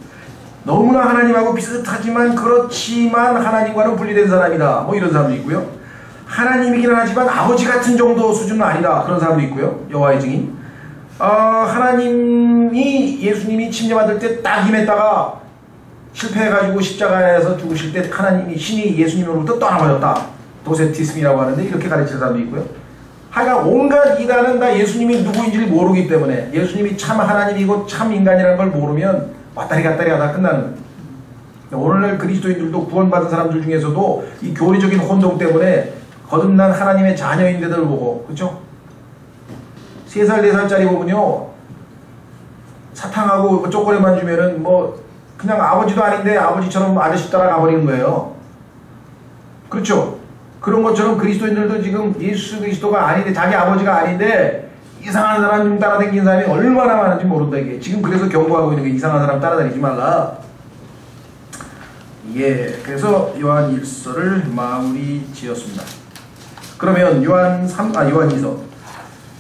너무나 하나님하고 비슷하지만 그렇지만 하나님과는 분리된 사람이다, 뭐 이런 사람도 있고요. 하나님이기는 하지만 아버지 같은 정도 수준은 아니다, 그런 사람도 있고요. 여호와의 증인. 하나님이 예수님이 침례받을 때 딱 임했다가 실패해가지고 십자가에서 죽으실 때 하나님이 신이 예수님으로부터 떠나버렸다, 도세티스미라고 하는데, 이렇게 가르치는 사람도 있고요. 하여간 온갖 이단은 다 예수님이 누구인지를 모르기 때문에, 예수님이 참 하나님이고 참 인간이라는 걸 모르면 왔다리 갔다리 하다 끝나는 거예요. 오늘날 그리스도인들도 구원받은 사람들 중에서도 이 교리적인 혼동 때문에 거듭난 하나님의 자녀인데들 보고, 그렇죠? 3살 4살짜리 보면요, 사탕하고 초콜릿만 주면은 뭐 그냥 아버지도 아닌데 아버지처럼 아저씨 따라가 버리는 거예요. 그렇죠? 그런 것처럼 그리스도인들도 지금 예수 그리스도가 아닌데, 자기 아버지가 아닌데 이상한 사람 좀 따라다니는 사람이 얼마나 많은지 모른다 이게. 지금 그래서 경고하고 있는 게 이상한 사람 따라다니지 말라. 그래서 요한 1서를 마무리 지었습니다. 그러면 요한 2서,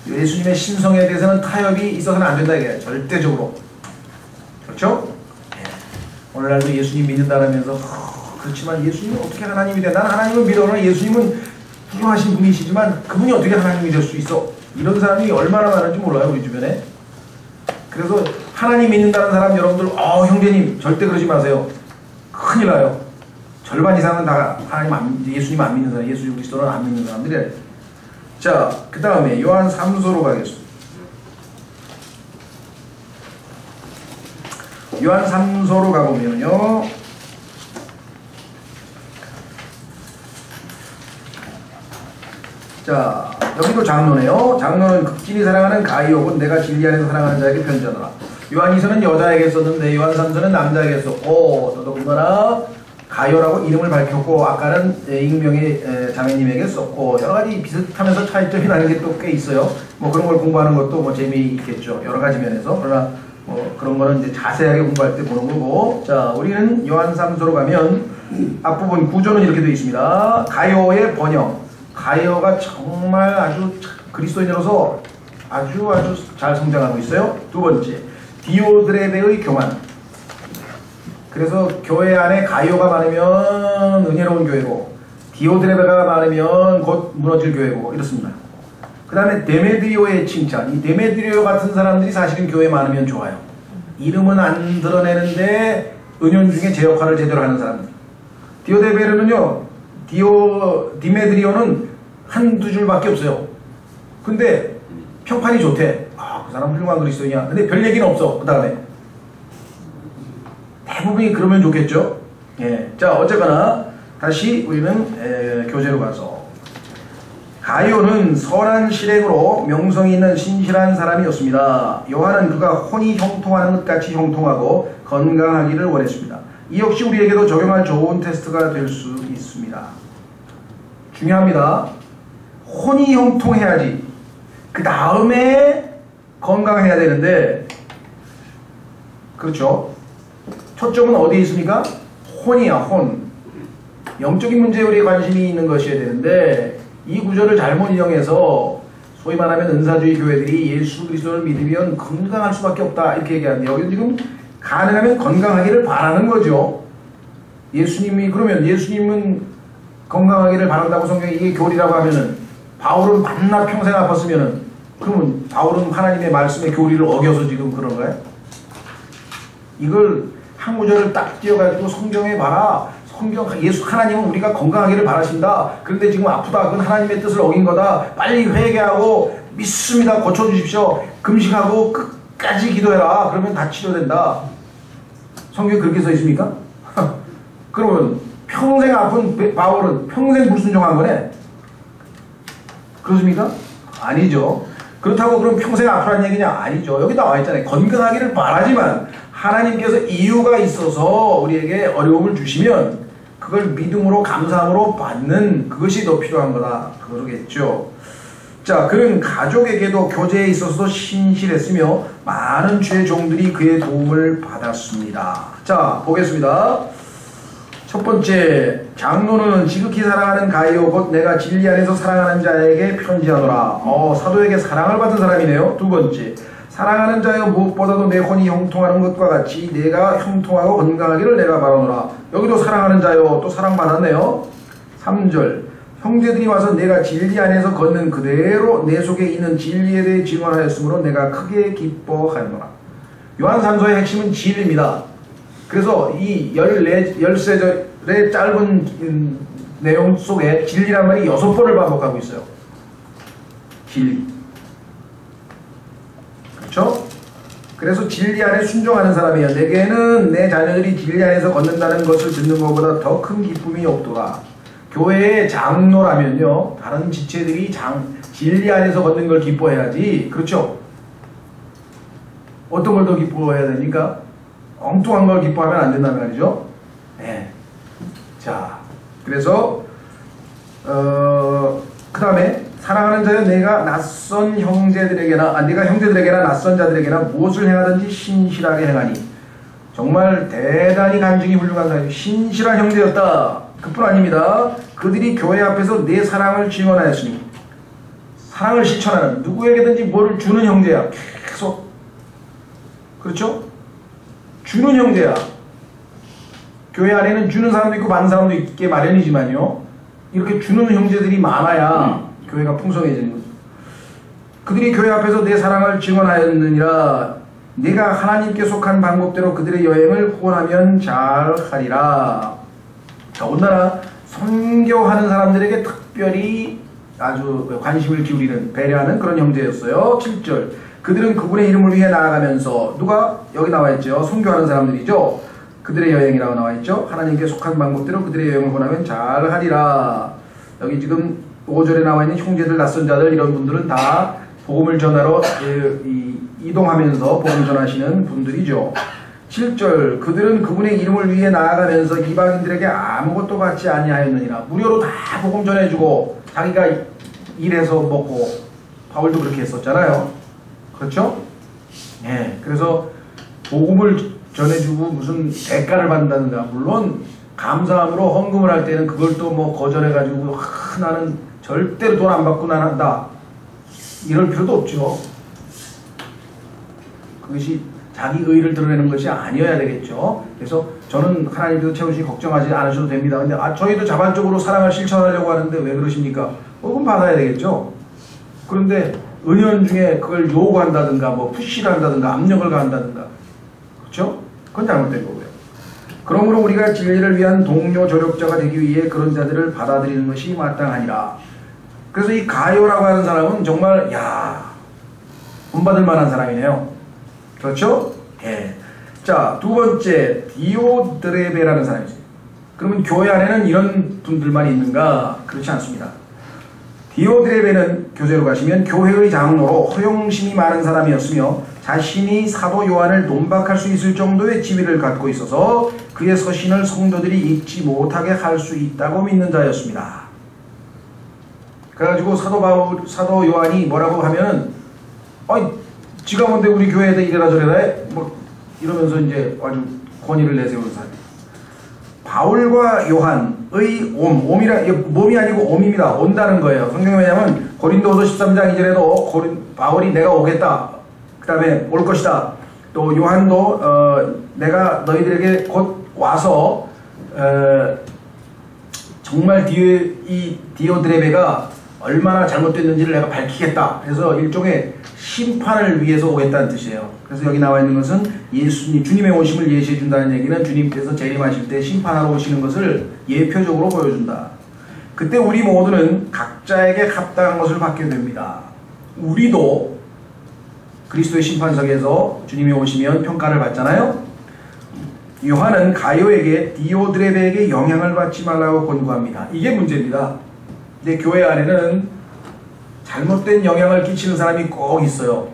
예수님의 신성에 대해서는 타협이 있어서는 안 된다 이게, 절대적으로. 그렇죠? 오늘날도 예수님 믿는다라면서 그렇지만 예수님은 어떻게 하나님이 돼? 난 하나님을 믿어. 그러나 예수님은 훌륭하신 분이시지만 그분이 어떻게 하나님이 될 수 있어? 이런 사람이 얼마나 많은지 몰라요, 우리 주변에. 그래서 하나님 믿는다는 사람 여러분들, 형제님 절대 그러지 마세요. 큰일 나요. 절반 이상은 다 예수님 안 믿는 사람, 예수 그리스도는 안 믿는 사람들이에요. 자, 그 다음에 요한 3서로 가겠습니다. 요한 3서로 가보면요, 자, 여기도 장로네요. 장로는 극진히 사랑하는 가이오고 내가 진리 안에서 사랑하는 자에게 편지하노라. 요한 2서는 여자에게 썼는데 요한 3서는 남자에게 썼고, 더더군다나 가요라고 이름을 밝혔고, 아까는 익명의 자매님에게 썼고, 여러가지 비슷하면서 차이점이 나는 게 또 꽤 있어요. 뭐 그런 걸 공부하는 것도 뭐 재미있겠죠, 여러가지 면에서. 그러나 그런 거는 이제 자세하게 공부할 때 보는 거고. 자, 우리는 요한삼서로 가면 앞부분 구조는 이렇게 되어 있습니다. 가요의 번영. 가요가 정말 아주 그리스도인으로서 아주 잘 성장하고 있어요. 두 번째, 디오드레베의 교만. 그래서 교회 안에 가요가 많으면 은혜로운 교회고, 디오드레베가 많으면 곧 무너질 교회고, 이렇습니다. 그 다음에 데메드리오의 칭찬. 이 데메드리오 같은 사람들이 사실은 교회에 많으면 좋아요. 이름은 안 드러내는데 은연 중에 제 역할을 제대로 하는 사람들. 디오드레베는요, 디메드리오는 한두 줄밖에 없어요. 근데 평판이 좋대. 아, 그 사람 훌륭한 그리스도인이야. 근데 별 얘기는 없어. 그 다음에 대부분이 그러면 좋겠죠. 예. 자, 어쨌거나 다시 우리는 교재로 가서, 가요는 선한 실행으로 명성이 있는 신실한 사람이었습니다. 요한은 그가 혼이 형통하는 것 같이 형통하고 건강하기를 원했습니다. 이 역시 우리에게도 적용할 좋은 테스트가 될 수 있습니다. 중요합니다. 혼이 형통해야지. 그 다음에 건강해야 되는데, 그렇죠? 초점은 어디에 있습니까? 혼이야, 혼. 영적인 문제에 우리 관심이 있는 것이어야 되는데, 이 구조를 잘못 인용해서 소위 말하면 은사주의 교회들이 예수 그리스도를 믿으면 건강할 수밖에 없다 이렇게 얘기하는데, 여기는 지금 가능하면 건강하기를 바라는 거죠. 그러면 예수님은 건강하기를 바란다고 성경에 이게 교리라고 하면은, 바울은 만나 평생 아팠으면은, 그러면 바울은 하나님의 말씀의 교리를 어겨서 지금 그런가요? 이걸 한 구절을 딱 띄워가지고 성경에 봐라. 하나님은 우리가 건강하기를 바라신다. 그런데 지금 아프다. 그건 하나님의 뜻을 어긴 거다. 빨리 회개하고 믿습니다. 고쳐주십시오. 금식하고 끝까지 기도해라. 그러면 다 치료된다. 성경에 그렇게 써 있습니까? 그러면 평생 아픈 바울은 평생 불순종한 거네. 그렇습니까? 아니죠. 그렇다고 그럼 평생 아프라는 얘기냐? 아니죠. 여기 나와 있잖아요. 건강하기를 바라지만 하나님께서 이유가 있어서 우리에게 어려움을 주시면 그걸 믿음으로 감사함으로 받는 그것이 더 필요한 거다. 그러겠죠. 자, 그는 가족에게도 교제에 있어서 신실했으며 많은 주의 종들이 그의 도움을 받았습니다. 자, 보겠습니다. 첫 번째, 장로는 지극히 사랑하는 가이오 곧 내가 진리 안에서 사랑하는 자에게 편지하노라. 사도에게 사랑을 받은 사람이네요. 두 번째, 사랑하는 자여 무엇보다도 내 혼이 형통하는 것과 같이 내가 형통하고 건강하기를 내가 바라노라. 여기도 사랑하는 자여 또 사랑받았네요. 3절, 형제들이 와서 내가 진리 안에서 걷는 그대로 내 속에 있는 진리에 대해 증언하였으므로 내가 크게 기뻐하노라. 요한 3서의 핵심은 진리입니다. 그래서 이 13절의 짧은 내용 속에 진리란 말이 6번을 반복하고 있어요. 진리. 그렇죠? 그래서 진리 안에 순종하는 사람이에요. 내게는 내 자녀들이 진리 안에서 걷는다는 것을 듣는 것보다 더 큰 기쁨이 없도다. 교회의 장로라면요, 다른 지체들이 진리 안에서 걷는 걸 기뻐해야지. 그렇죠? 어떤 걸 더 기뻐해야 되니까? 엉뚱한 걸 기뻐하면 안 된다는 말이죠. 네. 자, 그래서 그 다음에 사랑하는 자여 내가 낯선 형제들에게나 내가 형제들에게나 낯선 자들에게나 무엇을 행하든지 신실하게 행하니. 정말 대단히 간증이 훌륭한 사람이 신실한 형제였다. 그뿐 아닙니다. 그들이 교회 앞에서 내 사랑을 증언하였으니, 사랑을 실천하는, 누구에게든지 뭐를 주는 형제야. 계속. 그렇죠? 주는 형제야. 교회 안에는 주는 사람도 있고 받는 사람도 있게 마련이지만요, 이렇게 주는 형제들이 많아야 교회가 풍성해지는 거죠. 그들이 교회 앞에서 내 사랑을 증언하였느니라. 내가 하나님께 속한 방법대로 그들의 여행을 후원하면 잘하리라. 더군다나 선교하는 사람들에게 특별히 아주 관심을 기울이는, 배려하는 그런 형제였어요. 7절, 그들은 그분의 이름을 위해 나아가면서, 누가? 여기 나와있죠. 선교하는 사람들이죠. 그들의 여행이라고 나와있죠. 하나님께 속한 방법대로 그들의 여행을 후원하면 잘하리라. 여기 지금 5절에 나와있는 형제들, 낯선 자들, 이런 분들은 다 복음을 전하러 이동하면서 복음 전하시는 분들이죠. 7절, 그들은 그분의 이름을 위해 나아가면서 이방인들에게 아무것도 받지 아니하였느니라. 무료로 다 복음 전해주고 자기가 일해서 먹고, 바울도 그렇게 했었잖아요. 그렇죠? 예. 그래서 복음을 전해주고 무슨 대가를 받는다든가, 물론 감사함으로 헌금을 할 때는 그걸 또 뭐 거절해가지고 나는 절대로 돈 안 받고 난 한다 이럴 필요도 없죠. 그것이 자기 의의를 드러내는 것이 아니어야 되겠죠. 그래서 저는 하나님께서 채우시기 걱정하지 않으셔도 됩니다. 근데 저희도 자발적으로 사랑을 실천하려고 하는데 왜 그러십니까? 그건 받아야 되겠죠. 그런데 은연 중에 그걸 요구한다든가 뭐 푸시를 한다든가 압력을 가한다든가, 그렇죠? 그건 잘못된 거고요. 그러므로 우리가 진리를 위한 동료 조력자가 되기 위해 그런 자들을 받아들이는 것이 마땅하니라. 그래서 이 가요라고 하는 사람은 정말 본받을 만한 사람이네요. 그렇죠? 예. 자, 두 번째 디오드레베라는 사람이 있어요. 그러면 교회 안에는 이런 분들만 있는가? 그렇지 않습니다. 디오드레베는 교재로 가시면 교회의 장로로 허영심이 많은 사람이었으며 자신이 사도 요한을 논박할 수 있을 정도의 지위를 갖고 있어서 그의 서신을 성도들이 읽지 못하게 할 수 있다고 믿는 자였습니다. 그래가지고 사도 요한이 뭐라고 하면은 지가 뭔데 우리 교회에다 이래라 저래라 해? 뭐 이러면서 이제 아주 권위를 내세우는 사람. 바울과 요한의 몸이라, 몸이 아니고 옴입니다. 온다는 거예요. 성경에 왜냐면 고린도서 13장 2절에도 바울이 내가 오겠다, 그 다음에 올 것이다, 또 요한도 내가 너희들에게 곧 와서 정말 이 디오드레베가 얼마나 잘못됐는지를 내가 밝히겠다. 그래서 일종의 심판을 위해서 오겠다는 뜻이에요. 그래서 여기 나와 있는 것은 주님의 오심을 예시해 준다는 얘기는 주님께서 재림하실 때 심판하러 오시는 것을 예표적으로 보여준다. 그때 우리 모두는 각자에게 합당한 것을 받게 됩니다. 우리도 그리스도의 심판석에서 주님이 오시면 평가를 받잖아요. 요한은 가요에게 디오드레베에게 영향을 받지 말라고 권고합니다. 이게 문제입니다. 근데 교회 안에는 잘못된 영향을 끼치는 사람이 꼭 있어요.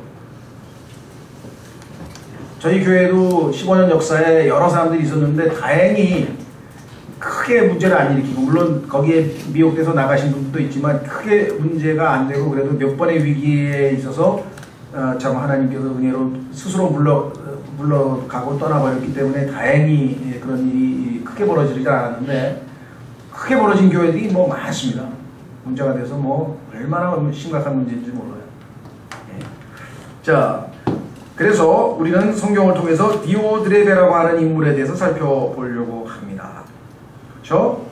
저희 교회도 15년 역사에 여러 사람들이 있었는데 다행히 크게 문제를 안 일으키고, 물론 거기에 미혹돼서 나가신 분들도 있지만 크게 문제가 안 되고, 그래도 몇 번의 위기에 있어서 참 하나님께서 은혜로 스스로 물러가고 떠나버렸기 때문에 다행히 그런 일이 크게 벌어지지 않았는데, 크게 벌어진 교회들이 뭐 많습니다. 문제가 돼서 뭐 얼마나 심각한 문제인지 몰라요. 예. 자, 그래서 우리는 성경을 통해서 디오드레베라고 하는 인물에 대해서 살펴보려고 합니다. 그렇죠?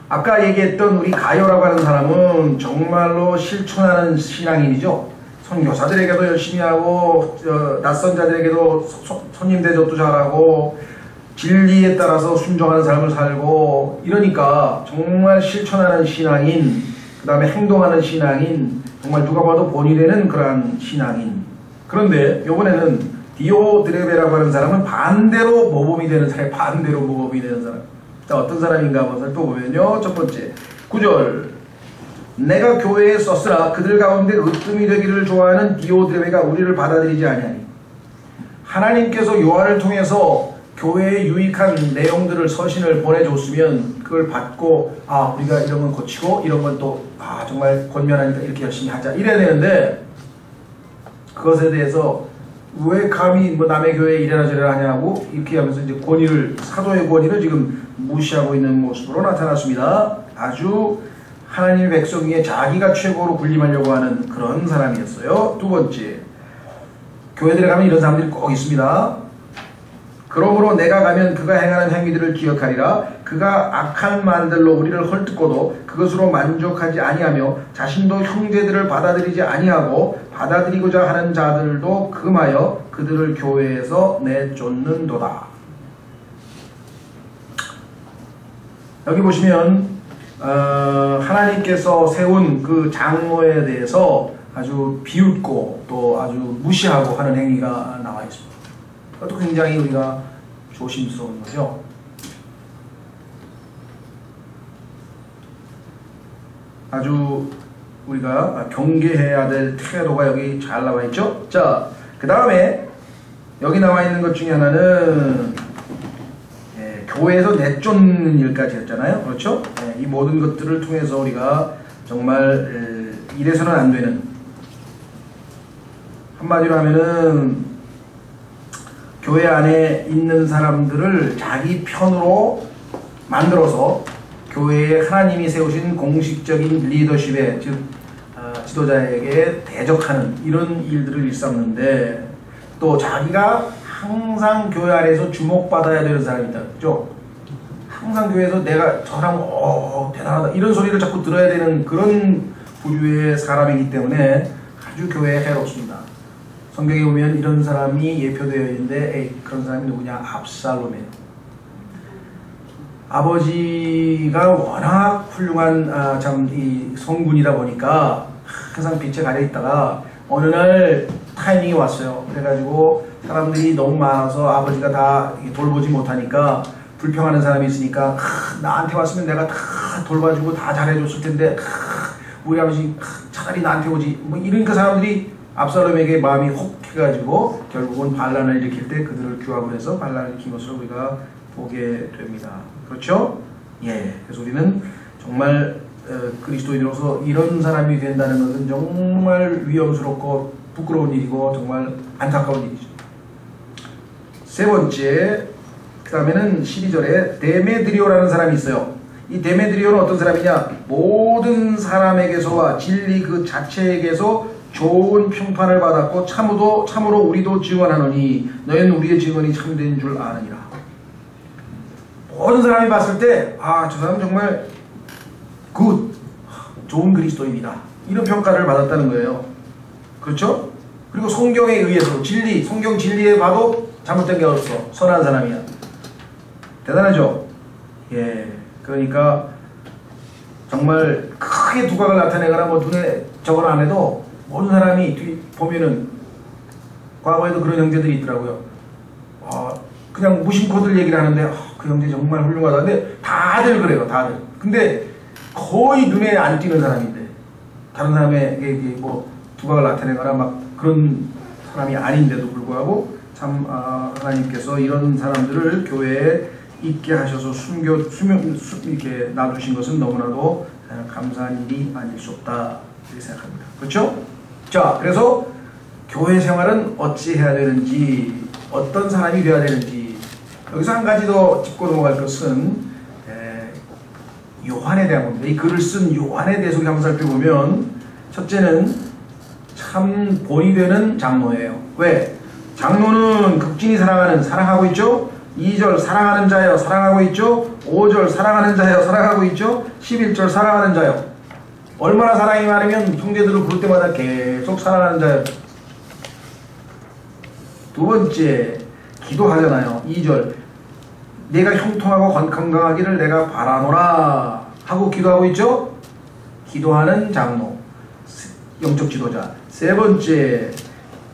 아까 얘기했던 우리 가요라고 하는 사람은 정말로 실천하는 신앙인이죠. 선교사들에게도 열심히 하고, 낯선 자들에게도 손님 대접도 잘하고, 진리에 따라서 순종하는 삶을 살고, 이러니까 정말 실천하는 신앙인, 그 다음에 행동하는 신앙인, 정말 누가 봐도 본이 되는 그러한 신앙인. 그런데 이번에는 디오드레베라고 하는 사람은 반대로 모범이 되는 사람, 반대로 모범이 되는 사람. 자, 어떤 사람인가 한번 살펴보면요. 첫 번째, 9절. 내가 교회에 썼으나 그들 가운데 으뜸이 되기를 좋아하는 디오드레베가 우리를 받아들이지 아니하니. 하나님께서 요한을 통해서 교회에 유익한 내용들을, 서신을 보내줬으면 그걸 받고 우리가 이런 건 고치고 이런 건 또 정말 권면하니까 이렇게 열심히 하자 이래야 되는데, 그것에 대해서 왜 감히 뭐 남의 교회에 이래라 저래라 하냐고 이렇게 하면서 이제 사도의 권위를 지금 무시하고 있는 모습으로 나타났습니다. 아주 하나님의 백성 중에 자기가 최고로 군림하려고 하는 그런 사람이었어요. 두 번째, 교회들에 가면 이런 사람들이 꼭 있습니다. 그러므로 내가 가면 그가 행하는 행위들을 기억하리라. 그가 악한 말들로 우리를 헐뜯고도 그것으로 만족하지 아니하며 자신도 형제들을 받아들이지 아니하고 받아들이고자 하는 자들도 금하여 그들을 교회에서 내쫓는도다. 여기 보시면 하나님께서 세운 그 장로에 대해서 아주 비웃고 또 아주 무시하고 하는 행위가 나와 있습니다. 그것도 굉장히 우리가 조심스러운 거죠. 아주 우리가 경계해야 될 태도가 여기 잘 나와 있죠. 자, 그 다음에 여기 나와 있는 것 중에 하나는 교회에서 내쫓는 일까지 했잖아요. 그렇죠? 이 모든 것들을 통해서 우리가 정말 이래서는 안 되는, 한마디로 하면은 교회 안에 있는 사람들을 자기 편으로 만들어서 교회에 하나님이 세우신 공식적인 리더십에, 즉 지도자에게 대적하는 이런 일들을 일삼는데, 또 자기가 항상 교회 안에서 주목받아야 되는 사람이다. 그죠? 항상 교회에서 내가 저 사람 대단하다 이런 소리를 자꾸 들어야 되는 그런 부류의 사람이기 때문에 아주 교회에 해롭습니다. 성경에 보면 이런 사람이 예표되어 있는데, 그런 사람이 누구냐? 압살롬이에요. 아버지가 워낙 훌륭한 이 성군이다 보니까 항상 빛에 가려 있다가 어느 날 타이밍이 왔어요. 그래가지고 사람들이 너무 많아서 아버지가 다 돌보지 못하니까 불평하는 사람이 있으니까 나한테 왔으면 내가 다 돌봐주고 다 잘해줬을 텐데 우리 아버지 차라리 나한테 오지, 뭐 이러니까 사람들이 압살롬에게 마음이 혹 해가지고 결국은 반란을 일으킬 때 그들을 규합을 해서 반란을 일으킨 것을 우리가 보게 됩니다. 그렇죠? 예. 그래서 우리는 정말 그리스도인으로서 이런 사람이 된다는 것은 정말 위험스럽고 부끄러운 일이고 정말 안타까운 일이죠. 세 번째, 그 다음에는 12절에 데메드리오라는 사람이 있어요. 이 데메드리오는 어떤 사람이냐? 모든 사람에게서와 진리 그 자체에게서 좋은 평판을 받았고 참으로 우리도 증언하노니 너희는 우리의 증언이 참된 줄 아느니라. 모든 사람이 봤을 때 저 사람은 정말 좋은 그리스도인이다 이런 평가를 받았다는 거예요. 그렇죠? 그리고 성경에 의해서 성경 진리에 봐도 잘못된 게 없어. 선한 사람이야. 대단하죠? 예. 그러니까 정말 크게 두각을 나타내거나 뭐 눈에 저걸 안 해도 모든 사람이 보면은, 과거에도 그런 형제들이 있더라고요. 그냥 무심코들 얘기를 하는데 그 형제 정말 훌륭하다. 근데 다들 그래요. 다들. 근데 거의 눈에 안 띄는 사람인데 다른 사람에게 뭐 두각을 나타내거나 막 그런 사람이 아닌데도 불구하고 참 하나님께서 이런 사람들을 교회에 있게 하셔서 이렇게 놔두신 것은 너무나도 감사한 일이 아닐 수 없다 이렇게 생각합니다. 그렇죠? 자, 그래서 교회 생활은 어찌 해야 되는지, 어떤 사람이 되어야 되는지, 여기서 한 가지 더 짚고 넘어갈 것은 요한에 대한 겁니다. 이 글을 쓴 요한에 대해서 한번 살펴보면, 첫째는 참 본이 되는 장로예요. 왜? 장로는 극진히 사랑하고 있죠? 2절 사랑하는 자여 사랑하고 있죠? 5절 사랑하는 자여 사랑하고 있죠? 11절 사랑하는 자여. 얼마나 사랑이 많으면 형제들을 부를 때마다 계속 사랑하는 자여. 두 번째, 기도하잖아요. 2절 내가 형통하고 건강하기를 내가 바라노라 하고 기도하고 있죠? 기도하는 장로, 영적 지도자. 세 번째,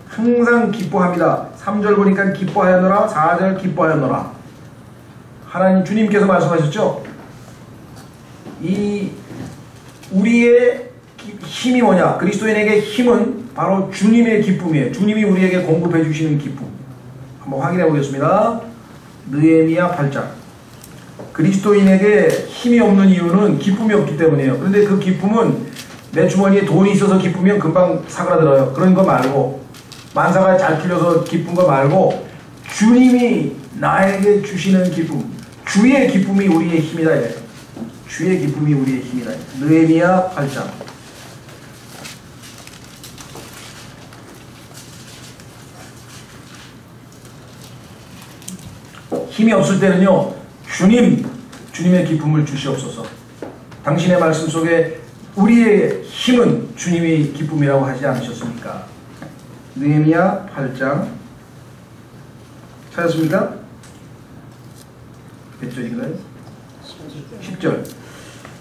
항상 기뻐합니다. 3절 보니까 기뻐하였노라, 4절 기뻐하였노라. 하나님 주님께서 말씀하셨죠? 이 우리의 힘이 뭐냐? 그리스도인에게 힘은 바로 주님의 기쁨이에요. 주님이 우리에게 공급해 주시는 기쁨. 한번 확인해 보겠습니다. 느헤미야 8장. 그리스도인에게 힘이 없는 이유는 기쁨이 없기 때문이에요. 그런데 그 기쁨은 내 주머니에 돈이 있어서 기쁘면 금방 사그라들어요. 그런 거 말고, 만사가 잘 풀려서 기쁜 거 말고, 주님이 나에게 주시는 기쁨, 주의 기쁨이 우리의 힘이다 이래요. 주의 기쁨이 우리의 힘이다. 느헤미야 8장. 힘이 없을 때는요, 주님의 기쁨을 주시옵소서. 당신의 말씀 속에 우리의 힘은 주님의 기쁨이라고 하지 않으셨습니까? 느헤미야 8장 찾았습니까? 몇 절인가요? 10절.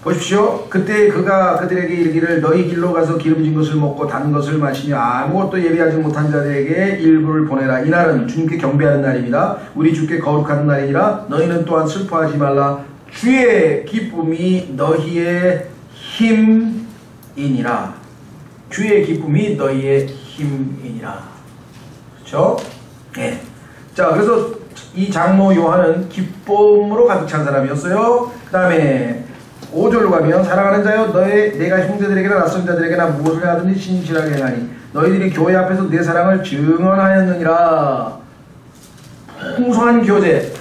보십시오. 그때 그가 그들에게 이르기를 너희 길로 가서 기름진 것을 먹고 단 것을 마시며 아무것도 예비하지 못한 자들에게 일부를 보내라. 이날은 주님께 경배하는 날입니다. 우리 주께 거룩한 날이니라. 너희는 또한 슬퍼하지 말라. 주의 기쁨이 너희의 힘이니라. 주의 기쁨이 너희의 힘이니라. 그렇죠? 네. 자, 그래서 이 장로 요한은 기쁨으로 가득 찬 사람이었어요. 그 다음에 5절로 가면 사랑하는 자여 내가 형제들에게나 낯선 자들에게나 무엇을 하든지 신실하게 행하니 너희들이 교회 앞에서 내 사랑을 증언하였느니라. 풍성한 교제,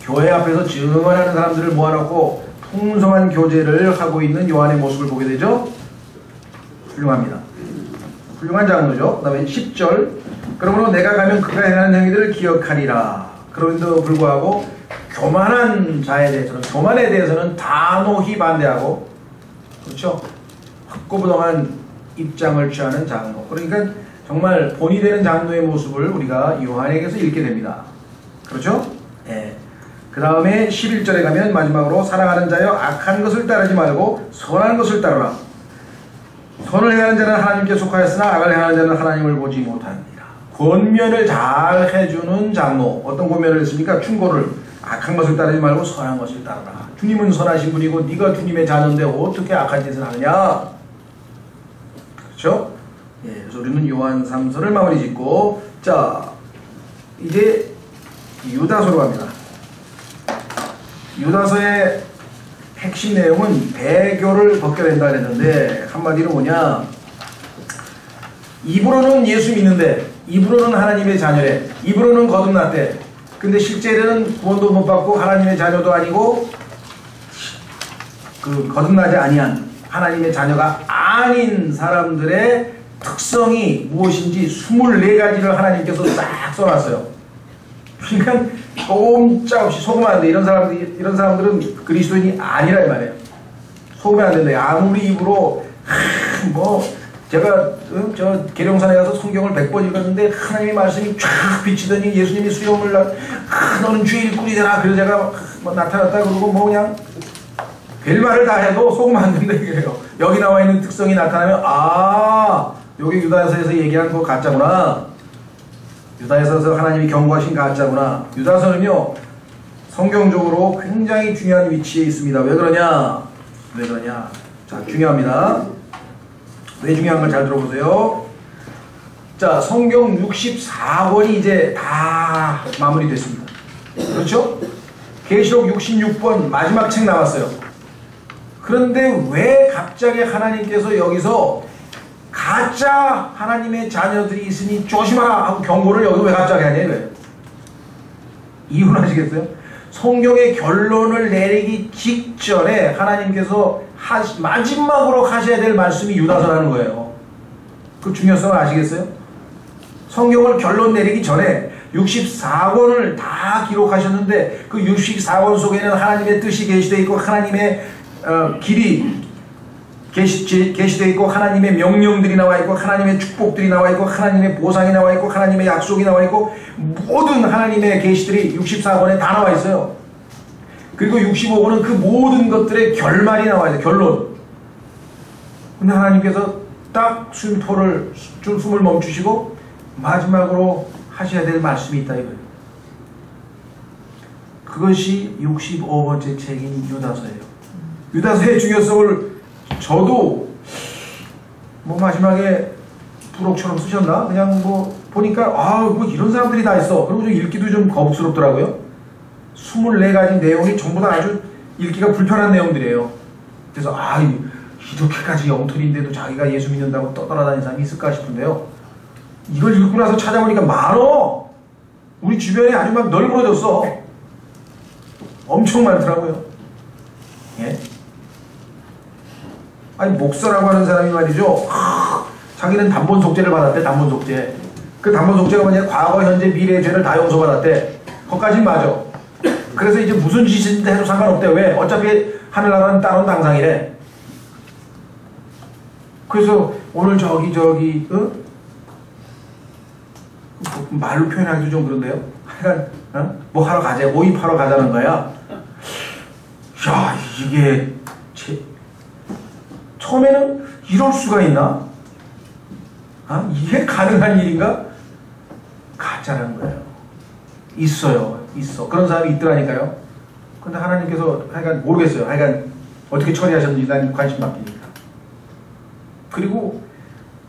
교회 앞에서 증언하는 사람들을 모아놓고 풍성한 교제를 하고 있는 요한의 모습을 보게 되죠. 훌륭합니다. 훌륭한 장로죠. 그 다음에 10절, 그러므로 내가 가면 그가 행하는 행위들을 기억하리라. 그럼에도 불구하고 교만한 자에 대해서는, 교만에 대해서는 단호히 반대하고, 그렇죠, 확고부동한 입장을 취하는 장로. 그러니까 정말 본이 되는 장로의 모습을 우리가 요한에게서 읽게 됩니다. 그렇죠? 예. 그 다음에 11절에 가면 마지막으로 사랑하는 자여 악한 것을 따르지 말고 선한 것을 따르라. 선을 행하는 자는 하나님께 속하였으나 악을 행하는 자는 하나님을 보지 못하느니라. 권면을 잘 해주는 장로. 어떤 권면을 했습니까? 충고를. 악한 것을 따르지 말고 선한 것을 따르라. 주님은 선하신 분이고 네가 주님의 자녀인데 어떻게 악한 짓을 하느냐. 그렇죠? 예, 그래서 우리는 요한 3서를 마무리 짓고, 자 이제 유다서로 갑니다. 유다서의 핵심 내용은 배교를 벗게 된다 그랬는데, 한마디로 뭐냐, 입으로는 예수 믿는데, 입으로는 하나님의 자녀래, 입으로는 거듭났대. 근데 실제로는 구원도 못 받고 하나님의 자녀도 아니고 그 거듭나지 아니한 하나님의 자녀가 아닌 사람들의 특성이 무엇인지 24가지를 하나님께서 싹 써놨어요. 그러니까 꼼짝없이 속으면 안 돼. 이런 사람들은 그리스도인이 아니라 이 말이에요. 속으면 안 된다. 아무리 입으로 제가 저 계룡산에 가서 성경을 100번 읽었는데 하나님의 말씀이 쫙 비치더니 예수님이 수염을 너는 주의 일꾼이 되라. 그래서 제가 나타났다 그러고 그냥 별말을 다 해도 속으면 안 된다 이거예요. 여기 나와 있는 특성이 나타나면 여기 유다서에서 얘기한 거 가짜구나. 유다서에서 하나님이 경고하신 가짜구나. 유다서는요 성경적으로 굉장히 중요한 위치에 있습니다. 왜 그러냐? 자, 중요합니다. 왜 중요한 걸 잘 들어보세요. 자, 성경 64권이 이제 다 마무리됐습니다. 그렇죠? 계시록 66권 마지막 책 나왔어요. 그런데 왜 갑자기 하나님께서 여기서 가짜 하나님의 자녀들이 있으니 조심하라 하고 경고를 여기 왜 갑자기 하냐 이거예요. 이유는 아시겠어요? 성경의 결론을 내리기 직전에 하나님께서 마지막으로 하셔야 될 말씀이 유다서라는 거예요. 그 중요성을 아시겠어요? 성경을 결론 내리기 전에 64권을 다 기록하셨는데 그 64권 속에는 하나님의 뜻이 계시되어 있고 하나님의 길이 계시되어 있고 하나님의 명령들이 나와 있고 하나님의 축복들이 나와 있고 하나님의 보상이 나와 있고 하나님의 약속이 나와 있고 모든 하나님의 계시들이 64권에 다 나와 있어요. 그리고 65권은 그 모든 것들의 결말이 나와 있어요. 결론. 근데 하나님께서 딱 숨을 멈추시고 마지막으로 하셔야 될 말씀이 있다 이거예요. 그것이 65번째 책인 유다서예요. 유다서의 중요성을 저도 마지막에 부록처럼 쓰셨나? 그냥 보니까 이런 사람들이 다 있어. 그리고 좀 읽기도 좀 거북스럽더라고요. 24가지 내용이 전부 다 아주 읽기가 불편한 내용들이에요. 그래서 이렇게까지 엉터리인데도 자기가 예수 믿는다고 떠돌아다니는 사람이 있을까 싶은데요. 이걸 읽고 나서 찾아보니까 많어. 우리 주변에 아주 막 널브러졌어. 엄청 많더라고요. 예? 목사라고 하는 사람이 말이죠. 자기는 단본 속죄를 받았대. 단본 속죄. 그 단본 속죄가 뭐냐, 과거 현재 미래의 죄를 다 용서받았대. 거기까지는 맞아. 그래서 이제 무슨 짓인지 해도 상관없대. 왜? 어차피 하늘나라는 따로 당상이래. 그래서 오늘 저기 말로 표현하기도 좀 그런데요. 하여간 하러 가자, 모임하러 가자는 거야. 야, 이게 처음에는 이럴 수가 있나? 이게 가능한 일인가? 가짜라는 거예요. 있어. 그런 사람이 있더라니까요. 근데 하나님께서 하여간 모르겠어요. 하여간 어떻게 처리하셨는지 난 관심 받기니까. 그리고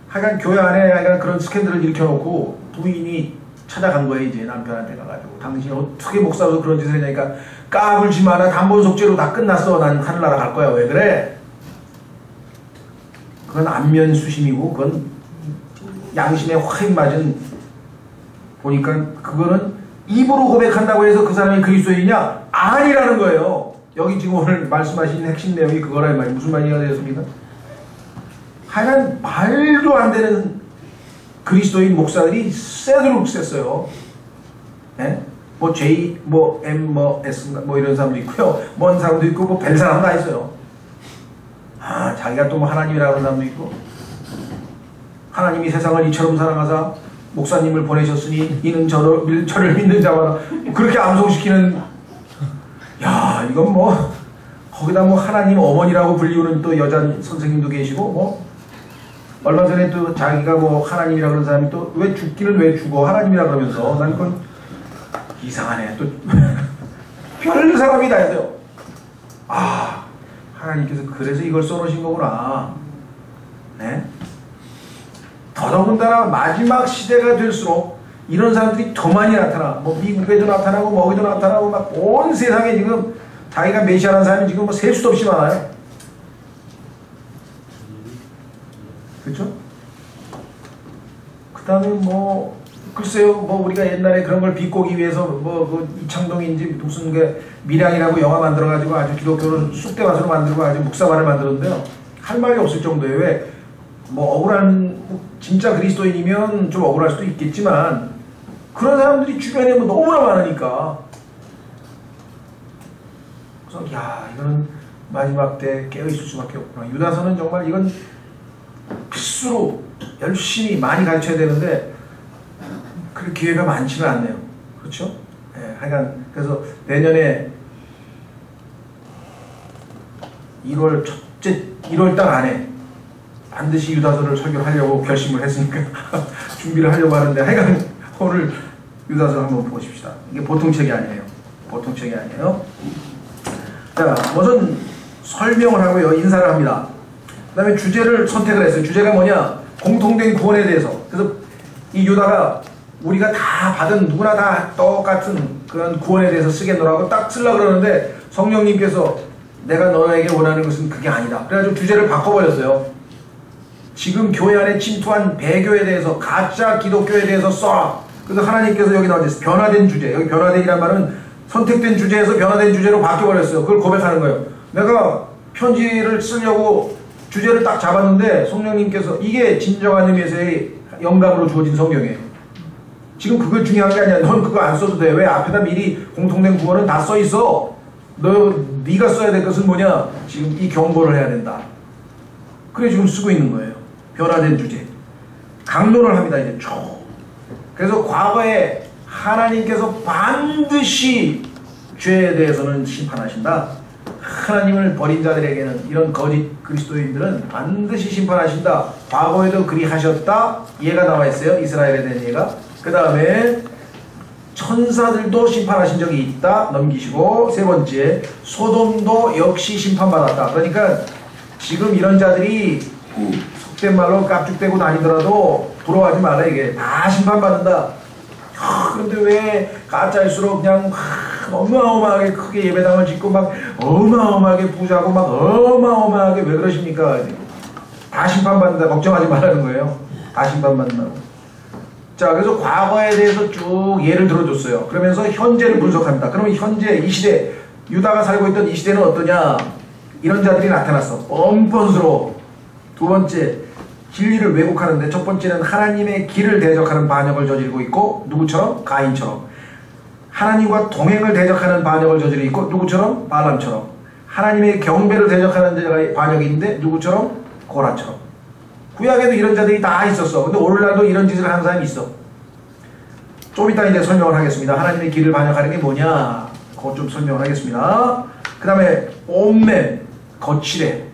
하여간 교회 안에 하여간 그런 스캔들을 일으켜놓고 부인이 찾아간 거예요. 이제 남편한테 가가지고 당신 어떻게 목사로서 그런 짓을 했냐니까 까불지 마라. 단본 속죄로 다 끝났어. 난 하늘나라 갈 거야. 왜 그래? 그건 안면수심이고 그건 양심에 확 맞은, 보니까 그거는 입으로 고백한다고 해서 그 사람이 그리스도인이냐? 아니라는 거예요. 여기 지금 오늘 말씀하신 핵심 내용이 그거라 이 말이에요. 무슨 말이가 되겠습니까? 하여간 말도 안 되는 그리스도인 목사들이 세도록 셌어요. 네? 뭐 J, 뭐 M, 뭐 S, 뭐 이런 사람도 있고요. 먼 사람도 있고, 뭐 별 사람 다 있어요. 아, 자기가 또 뭐 하나님이라고 하는 사람도 있고, 하나님이 세상을 이처럼 사랑하사 목사님을 보내셨으니 이는 저를 믿는 자마다 그렇게 암송시키는, 야, 이건 뭐 거기다 뭐 하나님 어머니라고 불리우는 또 여자 선생님도 계시고, 뭐 얼마 전에 또 자기가 뭐 하나님이라고 그러는 사람이 또 왜 죽기는 왜 죽어 하나님이라 그러면서, 난 그건 이상하네. 또 별 사람이 다 해요. 아, 하나님께서 그래서 이걸 써놓으신 거구나. 네? 더더군다나 마지막 시대가 될수록 이런 사람들이 더 많이 나타나. 뭐 미국에도 나타나고 뭐 어디도 나타나고 막 온 세상에 지금 자기가 메시아라는 사람이 지금 뭐 셀 수도 없이 많아요. 그렇죠? 그 다음에 뭐 글쎄요, 뭐 우리가 옛날에 그런 걸 비꼬기 위해서 뭐 그 이창동인지 무슨 그 밀양이라고 영화 만들어가지고 아주 기독교를 쑥대밭으로 만들고 아주 묵사발을 만들었는데요. 할 말이 없을 정도예요. 왜? 뭐 억울한, 진짜 그리스도인이면 좀 억울할 수도 있겠지만 그런 사람들이 주변에 뭐 너무나 많으니까. 그래서 야, 이거는 마지막 때 깨어있을 수밖에 없구나. 유다서는 정말 이건 필수로 열심히 많이 가르쳐야 되는데 그 기회가 많지는 않네요. 그렇죠? 예, 하여간 그래서 내년에 1월달 안에 반드시 유다서를 설교를 하려고 결심을 했으니까 준비를 하려고 하는데, 하여간 오늘 유다서 한번 보십시다. 이게 보통 책이 아니에요. 보통 책이 아니에요. 자, 우선 설명을 하고요. 인사를 합니다. 그 다음에 주제를 선택을 했어요. 주제가 뭐냐? 공통된 구원에 대해서. 그래서 이 유다가 우리가 다 받은, 누구나 다 똑같은 그런 구원에 대해서 쓰겠노라고 딱 쓰려고 그러는데 성령님께서 내가 너에게 원하는 것은 그게 아니다. 그래가지고 주제를 바꿔버렸어요. 지금 교회 안에 침투한 배교에 대해서, 가짜 기독교에 대해서 써. 그래서 하나님께서 여기 나와있어요. 변화된 주제. 여기 변화된이란 말은 선택된 주제에서 변화된 주제로 바뀌어버렸어요. 그걸 고백하는 거예요. 내가 편지를 쓰려고 주제를 딱 잡았는데 성령님께서, 이게 진정한 의미에서의 영감으로 주어진 성경이에요. 지금 그거 중요한 게 아니야. 넌 그거 안 써도 돼. 왜? 앞에다 미리 공통된 구원은 다 써있어. 네가 써야 될 것은 뭐냐? 지금 이 경고를 해야 된다. 그래 지금 쓰고 있는 거예요. 변화된 주제. 강론을 합니다. 이제 쭉. 그래서 과거에 하나님께서 반드시 죄에 대해서는 심판하신다. 하나님을 버린 자들에게는, 이런 거짓 그리스도인들은 반드시 심판하신다. 과거에도 그리 하셨다. 예가 나와 있어요. 이스라엘에 대한 예가. 그 다음에 천사들도 심판하신 적이 있다. 넘기시고, 세 번째, 소돔도 역시 심판받았다. 그러니까 지금 이런 자들이 속된 말로 깝죽대고 다니더라도 부러워하지 말라. 이게 다 심판받는다. 그런데 왜 가짜일수록 그냥 어마어마하게 크게 예배당을 짓고 막 어마어마하게 부자고 막 어마어마하게 왜 그러십니까? 다 심판받는다. 걱정하지 말라는 거예요. 다 심판받는다고. 자, 그래서 과거에 대해서 쭉 예를 들어줬어요. 그러면서 현재를 분석합니다. 그러면 현재 이 시대, 유다가 살고 있던 이 시대는 어떠냐? 이런 자들이 나타났어. 뻔뻔스러워. 두 번째, 진리를 왜곡하는데, 첫 번째는 하나님의 길을 대적하는 반역을 저지르고 있고, 누구처럼? 가인처럼. 하나님과 동행을 대적하는 반역을 저지르고 있고, 누구처럼? 발람처럼. 하나님의 경배를 대적하는 반역이 있는데, 누구처럼? 고라처럼. 구약에도 이런 자들이 다 있었어. 근데 오늘날도 이런 짓을 하는 사람이 있어. 좀 이따 이제 설명을 하겠습니다. 하나님의 길을 반역하는 게 뭐냐? 그거 좀 설명을 하겠습니다. 그 다음에 온맨, 거칠해,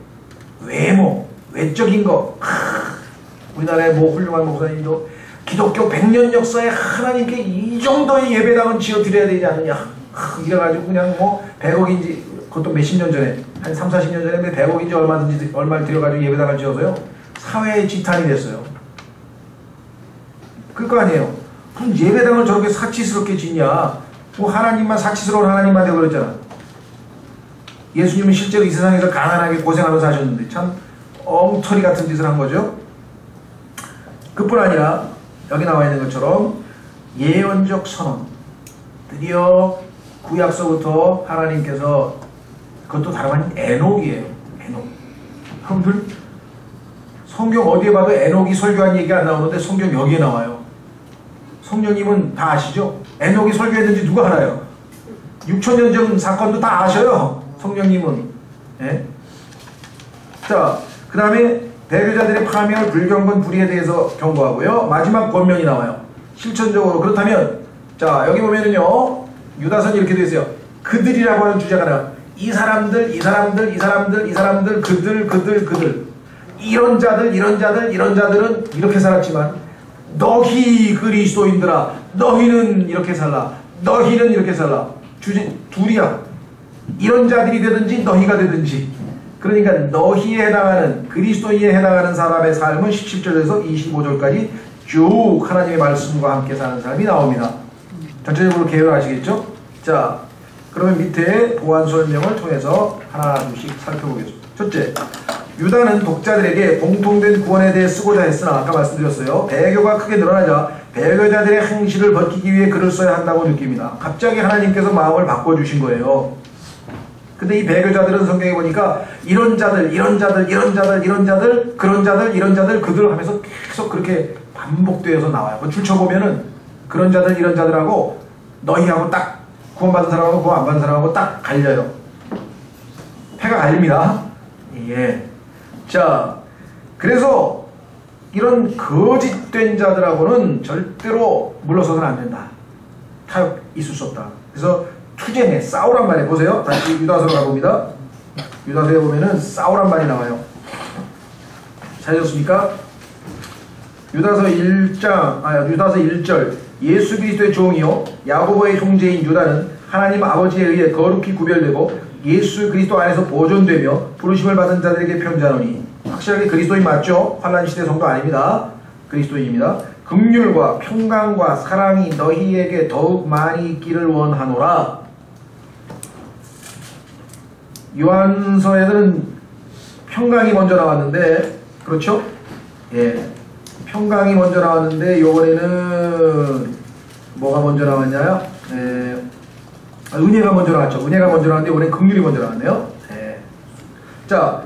외모, 외적인 거. 우리나라의 뭐 훌륭한 목사님도 기독교 100년 역사에 하나님께 이 정도의 예배당은 지어드려야 되지 않느냐. 이래가지고 그냥 뭐 100억인지, 그것도 몇십 년 전에, 한 3, 40년 전에 100억인지 얼마를 들여가지고 예배당을 지어서요. 사회의 지탄이 됐어요. 그거 아니에요. 무슨 예배당을 저렇게 사치스럽게 짓냐. 뭐 하나님만, 사치스러운 하나님만 되고 그랬잖아. 예수님은 실제로 이 세상에서 가난하게 고생하면서 하셨는데 참 엉터리 같은 짓을 한 거죠. 그뿐 아니라 여기 나와 있는 것처럼 예언적 선언. 드디어 구약서부터 하나님께서, 그것도 다름 아닌 에녹이에요. 에녹. 여러분들 성경 어디에 봐도 에녹이 설교한 얘기가 안 나오는데 성경 여기에 나와요. 성령님은 다 아시죠? 에녹이 설교했는지 누가 알아요? 6,000년 전 사건도 다 아셔요. 성령님은. 예? 자, 그 다음에 배교자들의 파명을 불경건 불의에 대해서 경고하고요. 마지막 권면이 나와요. 실천적으로. 그렇다면 자, 여기 보면은요, 유다서는 이렇게 되어 있어요. 그들이라고 하는 주제가 나와요. 이 사람들, 그들, 이런 자들은 이렇게 살았지만 너희 그리스도인들아, 너희는 이렇게 살라, 너희는 이렇게 살라. 주제 둘이야. 이런 자들이 되든지 너희가 되든지. 그러니까 너희에 해당하는, 그리스도인에 해당하는 사람의 삶은 17절에서 25절까지 쭉 하나님의 말씀과 함께 사는 삶이 나옵니다. 전체적으로 개요하시겠죠? 자, 그러면 밑에 보완 설명을 통해서 하나 둘씩 살펴보겠습니다. 첫째, 유다는 독자들에게 공통된 구원에 대해 쓰고자 했으나 아까 말씀드렸어요. 배교가 크게 늘어나자 배교자들의 행실을 벗기기 위해 글을 써야 한다고 느낍니다. 갑자기 하나님께서 마음을 바꿔주신 거예요. 근데 이 배교자들은 성경에 보니까 이런 자들, 그들 하면서 계속 그렇게 반복되어서 나와요. 줄쳐보면은 그런 자들, 이런 자들하고 너희하고 딱 구원받은 사람하고 구원 안 받은 사람하고 딱 갈려요. 패가 갈립니다. 예. 자, 그래서 이런 거짓된 자들하고는 절대로 물러서서는 안 된다. 타협 있을 수 없다. 그래서 투쟁해, 싸우란 말이에요. 보세요. 다시 유다서로 가봅니다. 유다서에 보면은 싸우란 말이 나와요. 찾으셨습니까? 유다서 1절. 예수 그리스도의 종이요 야고보의 형제인 유다는 하나님 아버지에 의해 거룩히 구별되고 예수 그리스도 안에서 보존되며 부르심을 받은 자들에게 편지하노니. 확실하게 그리스도인 맞죠? 환난 시대 성도 아닙니다. 그리스도인입니다. 긍휼과 평강과 사랑이 너희에게 더욱 많이 있기를 원하노라. 요한서에는 평강이 먼저 나왔는데, 그렇죠? 예. 평강이 먼저 나왔는데 요번에는 뭐가 먼저 나왔냐요? 은혜가 먼저 나왔죠. 은혜가 먼저 나왔는데 이번엔 긍휼이 먼저 나왔네요. 자,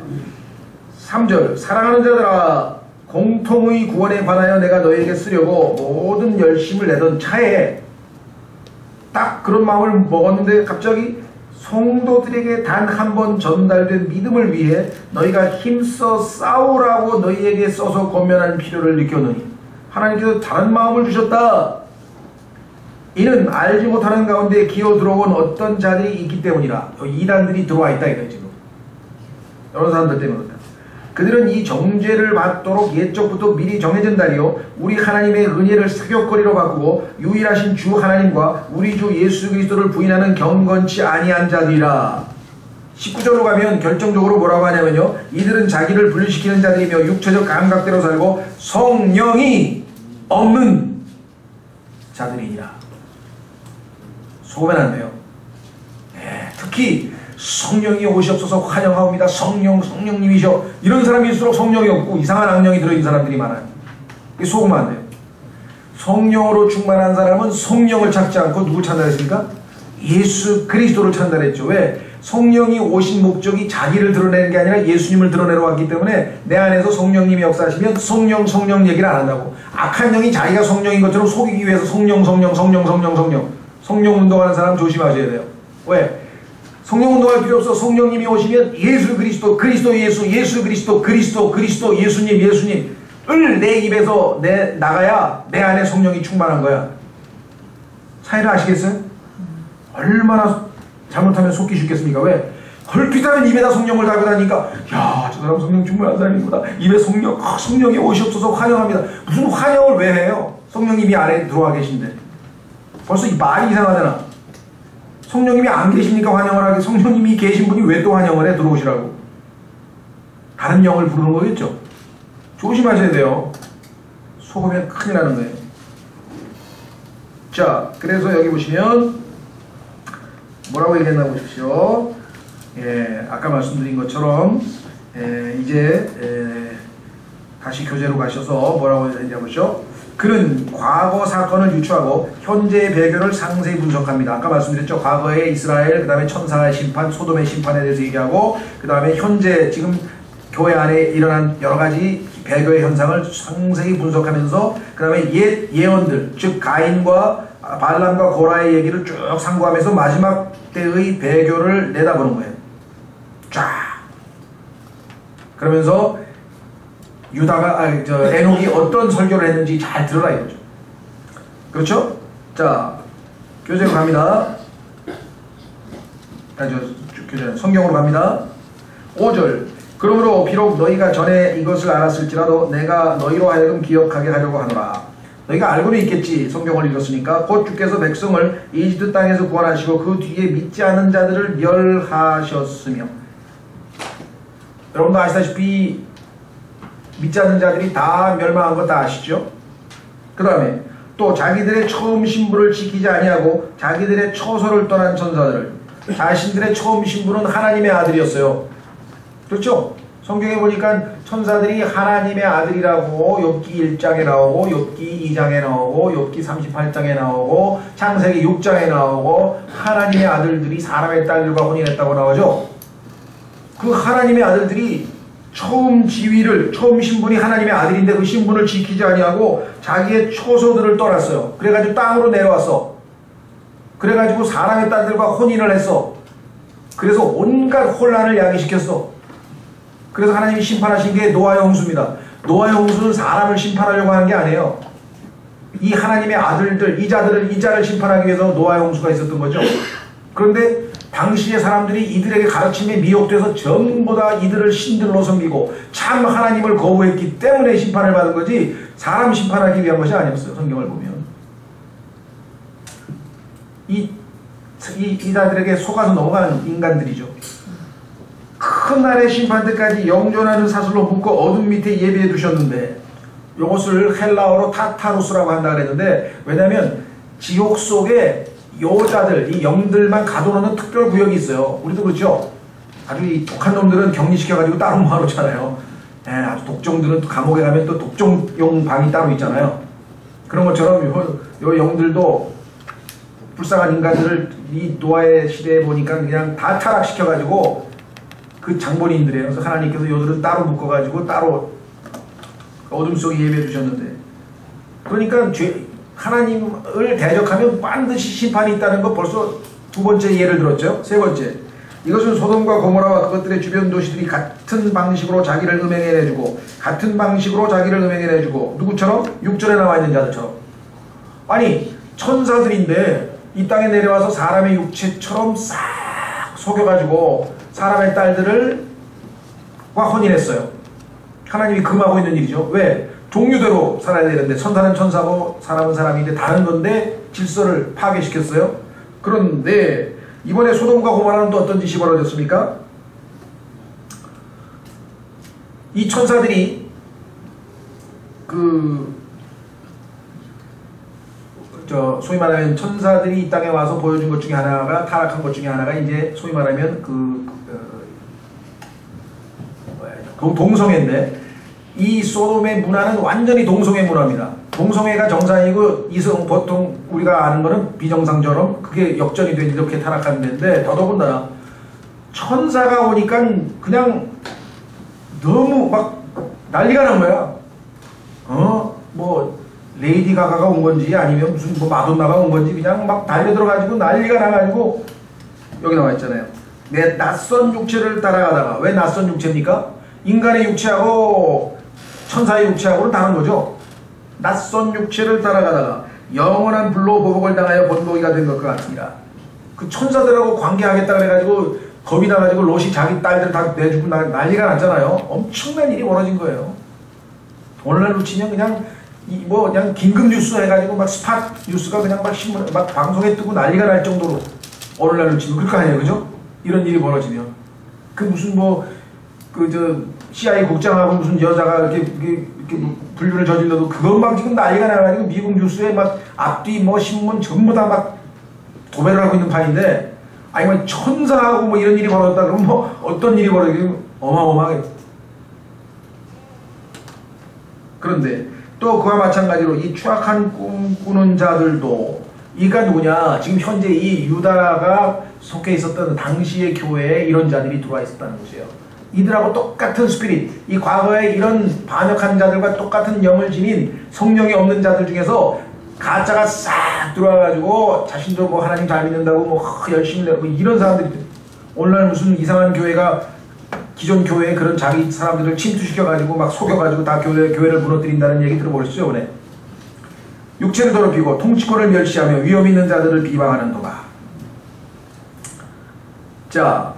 3절. 사랑하는 자들아, 공통의 구원에 관하여 내가 너희에게 쓰려고 모든 열심을 내던 차에 딱 그런 마음을 먹었는데 갑자기 성도들에게 단 한 번 전달된 믿음을 위해 너희가 힘써 싸우라고 너희에게 써서 권면하는 필요를 느꼈느니 하나님께서 다른 마음을 주셨다. 이는 알지 못하는 가운데 기어 들어온 어떤 자들이 있기 때문이라. 이단들이 들어와 있다 이거예요. 지금 여러 사람들 때문에 그렇다. 그들은 이 정죄를 받도록 옛적부터 미리 정해진 날이요 우리 하나님의 은혜를 사격거리로 바꾸고 유일하신 주 하나님과 우리 주 예수 그리스도를 부인하는 경건치 아니한 자들이라. 19절로 가면 결정적으로 뭐라고 하냐면요, 이들은 자기를 분리시키는 자들이며 육체적 감각대로 살고 성령이 없는 자들이니라. 속으면 안 돼요. 특히 성령이 오시옵소서 환영하옵니다. 성령님이셔. 이런 사람일수록 성령이 없고 이상한 악령이 들어있는 사람들이 많아요. 속으면 안 돼요. 성령으로 충만한 사람은 성령을 찾지 않고 누굴 찾아냈습니까? 예수 그리스도를 찾아냈죠. 왜? 성령이 오신 목적이 자기를 드러내는 게 아니라 예수님을 드러내러 왔기 때문에 내 안에서 성령님이 역사하시면 성령 얘기를 안 한다고. 악한 영이 자기가 성령인 것처럼 속이기 위해서 성령 운동하는 사람 조심하셔야 돼요. 왜? 성령 운동할 필요 없어. 성령님이 오시면 예수 그리스도 예수님을 내 입에서 나가야 내 안에 성령이 충만한 거야. 차이를 아시겠어요? 얼마나 잘못하면 속기 쉽겠습니까? 왜? 걸핏하면 입에다 성령을 달고 다니니까 야, 저 사람 성령 충만한 사람이구나. 입에 성령이 오시옵소서 환영합니다. 무슨 환영을 왜 해요? 성령님이 안에 들어와 계신데. 벌써 이 말이 이상하잖아. 성령님이 안 계시니까 환영을 하게. 성령님이 계신 분이 왜 또 환영을 해? 들어오시라고. 다른 영을 부르는 거겠죠. 조심하셔야 돼요. 속으면 큰일 나는 거예요. 자, 그래서 여기 보시면 뭐라고 얘기했나 보십시오. 아까 말씀드린 것처럼 이제 다시 교재로 가셔서 뭐라고 했냐 보시죠. 그는 과거 사건을 유추하고 현재의 배경을 상세히 분석합니다. 아까 말씀드렸죠. 과거의 이스라엘, 그 다음에 천사의 심판, 소돔의 심판에 대해서 얘기하고, 그 다음에 현재 지금 교회 안에 일어난 여러 가지 배교의 현상을 상세히 분석하면서, 그 다음에 옛 예언들, 즉 가인과 발람과 고라의 얘기를 쭉 상고하면서 마지막 때의 배교를 내다보는 거예요. 쫙. 그러면서 에녹이 어떤 설교를 했는지 잘 들어라 이거죠. 그렇죠? 자, 교재로 갑니다. 성경으로 갑니다. 5절. 그러므로 비록 너희가 전에 이것을 알았을지라도 내가 너희로 하여금 기억하게 하려고 하노라. 너희가 알고는 있겠지. 성경을 읽었으니까. 곧 주께서 백성을 이집트 땅에서 구원하시고 그 뒤에 믿지 않은 자들을 멸하셨으며. 여러분도 아시다시피 믿지 않는 자들이 다 멸망한 거 다 아시죠? 그 다음에 또 자기들의 처음 신부를 지키지 아니하고 자기들의 처소를 떠난 천사들을, 자신들의 처음 신부는 하나님의 아들이었어요. 그렇죠? 성경에 보니까 천사들이 하나님의 아들이라고 욥기 1장에 나오고 욥기 2장에 나오고 욥기 38장에 나오고 창세기 6장에 나오고 하나님의 아들들이 사람의 딸들과 혼인했다고 나오죠. 그 하나님의 아들들이 처음 지위를, 처음 신분이 하나님의 아들인데 그 신분을 지키지 아니하고 자기의 초소들을 떠났어요. 그래가지고 땅으로 내려왔어. 그래가지고 사람의 딸들과 혼인을 했어. 그래서 온갖 혼란을 야기시켰어. 그래서 하나님이 심판하신 게 노아의 홍수입니다. 노아의 홍수는 사람을 심판하려고 하는 게 아니에요. 이 하나님의 아들들, 이자를 심판하기 위해서 노아의 홍수가 있었던 거죠. 그런데 당시의 사람들이 이들에게 가르침에 미혹돼서 전부 다 이들을 신들로 섬기고 참 하나님을 거부했기 때문에 심판을 받은 거지 사람 심판하기 위한 것이 아니었어요. 성경을 보면. 이자들에게 속아서 넘어가는 인간들이죠. 큰 날의 심판 때까지 영존하는 사슬로 묶어 어둠 밑에 예비해 두셨는데, 이것을 헬라어로 타타루스라고 한다 그랬는데, 왜냐하면 지옥 속에 여자들, 이 영들만 가둬놓는 특별 구역이 있어요. 우리도 그렇죠? 아주 이 독한 놈들은 격리시켜가지고 따로 모아놓잖아요. 아주 독종들은 감옥에 가면 또 독종용 방이 따로 있잖아요. 그런 것처럼 요 영들도 불쌍한 인간들을 이 노아의 시대에 보니까 그냥 다 타락시켜가지고 그 장본인들이에요. 그래서 하나님께서 요들은 따로 묶어가지고 따로 어둠 속에 예배해 주셨는데, 그러니까 하나님을 대적하면 반드시 심판이 있다는 거 벌써 두 번째 예를 들었죠. 세 번째, 이것은 소돔과 고모라와 그것들의 주변 도시들이 같은 방식으로 자기를 음행해내주고 누구처럼? 6절에 나와 있는 자들처럼. 아니 천사들인데 이 땅에 내려와서 사람의 육체처럼 싹 속여가지고 사람의 딸들과 혼인했어요. 하나님이 금하고 있는 일이죠. 왜? 종류대로 살아야 되는데 천사는 천사고 사람은 사람인데 다른 건데 질서를 파괴시켰어요. 그런데 이번에 소돔과 고모라는 또 어떤 짓이 벌어졌습니까? 이 천사들이 소위 말하면 천사들이 이 땅에 와서 보여준 것 중에 하나가, 타락한 것 중에 하나가 이제 소위 말하면 동성애인데, 이 소돔의 문화는 완전히 동성애 문화입니다. 동성애가 정상이고 이성, 보통 우리가 아는 거는 비정상처럼 그게 역전이 돼 이렇게 타락하는 데인데, 더더군다나 천사가 오니까 그냥 너무 막 난리가 난 거야. 뭐 레이디 가가가 온 건지 아니면 무슨 뭐 마돈나가 온 건지 그냥 막 달려들어가지고 난리가 나가지고, 여기 나와 있잖아요. 내 낯선 육체를 따라가다가, 왜 낯선 육체입니까? 인간의 육체하고 천사의 육체하고는 다른 거죠. 낯선 육체를 따라가다가 영원한 불로 보복을 당하여 본보기가 된 것과 같습니다. 그 천사들하고 관계하겠다 그래가지고 겁이 나가지고 롯이 자기 딸들 다 내주고 난리가 났잖아요. 엄청난 일이 벌어진 거예요. 오늘날로 치면 그냥 그냥 긴급 뉴스 해가지고 막 스팟 뉴스가 그냥 막 신문, 막 방송에 뜨고 난리가 날 정도로, 오늘날로 치면 그럴 거 아니에요, 그죠? 이런 일이 벌어지면 무슨 CIA 국장하고 무슨 여자가 이렇게 불륜을 저질러도 그건 막 지금 난리가 나가지고 미국 뉴스에 막 앞뒤 뭐 신문 전부 다 막 도배를 하고 있는 판인데, 아니 뭐 천사하고 뭐 이런 일이 벌어졌다 그러면 뭐 어떤 일이 벌어지면 어마어마하게. 그런데 또 그와 마찬가지로 이 추악한 꿈 꾸는 자들도, 이가 누구냐? 지금 현재 이 유다가 속해 있었던 당시의 교회에 이런 자들이 들어와 있었다는 것이에요. 이들하고 똑같은 스피릿, 이 과거에 이런 반역한 자들과 똑같은 영을 지닌 성령이 없는 자들 중에서 가짜가 싹 들어와가지고 자신도 뭐 하나님 잘 믿는다고 뭐 열심히 내고 이런 사람들이, 오늘날 무슨 이상한 교회가 기존 교회에 그런 자기 사람들을 침투시켜가지고 막 속여가지고 다 교회를 무너뜨린다는 얘기 들어보셨죠? 이번에 육체를 더럽히고 통치권을 멸시하며 위험 있는 자들을 비방하는도다. 자,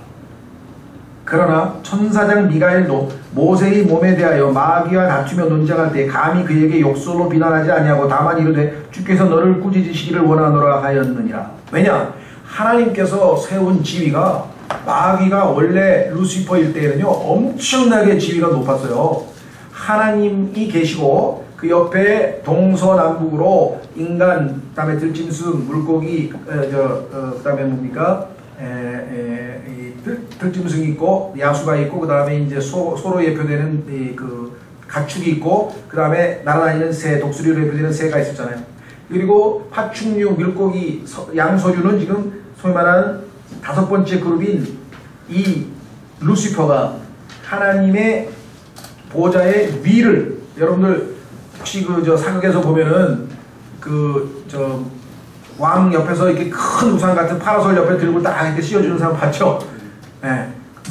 그러나 천사장 미가엘도 모세의 몸에 대하여 마귀와 다투며 논쟁할 때 감히 그에게 욕설로 비난하지 아니하고 다만 이르되 주께서 너를 꾸짖으시기를 원하노라 하였느니라. 왜냐? 하나님께서 세운 지위가, 마귀가 원래 루시퍼일 때에는요 엄청나게 지위가 높았어요. 하나님이 계시고 그 옆에 동서남북으로 인간, 그 다음에 들짐승, 물고기, 그 다음에 뭡니까? 들짐승이 있고 야수가 있고, 그 다음에 이제 소로 예표되는 그 가축이 있고, 그 다음에 날아다니는 새, 독수리로 예표되는 새가 있었잖아요. 그리고 파충류, 물고기, 양서류는 지금 소위 말하는 5번째 그룹인 이 루시퍼가 하나님의 보좌의 위를, 여러분들 혹시 그 사극에서 보면은 그 왕 옆에서 이렇게 큰 우산 같은 파라솔 옆에 들고 딱 이렇게 씌워주는 사람 봤죠? 예.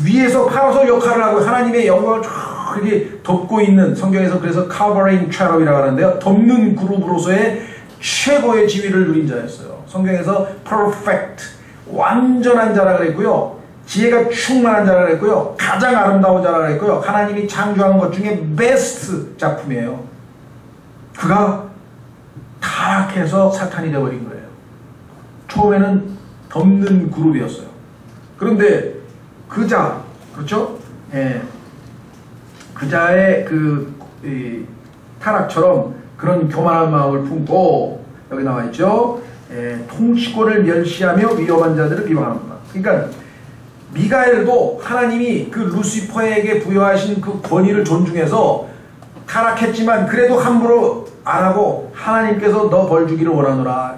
위에서 파라솔 역할을 하고 하나님의 영광을 쫙 이렇게 덮고 있는, 성경에서 그래서 covering cherub이라고 하는데요, 덮는 그룹으로서의 최고의 지위를 누린 자였어요. 성경에서 perfect, 완전한 자라 그랬고요, 지혜가 충만한 자라 그랬고요, 가장 아름다운 자라 그랬고요, 하나님이 창조한 것 중에 베스트 작품이에요. 그가 타락해서 사탄이 되어버린 거예요. 처음에는 덮는 그룹이었어요. 그런데 그자, 그렇죠? 예. 그자의 타락처럼 그런 교만한 마음을 품고, 여기 나와 있죠? 통치권을 멸시하며 위험한 자들을 비방합니다. 그러니까 미가엘도 하나님이 그 루시퍼에게 부여하신 그 권위를 존중해서 타락했지만 그래도 함부로 안 하고 하나님께서 너 벌 주기를 원하노라.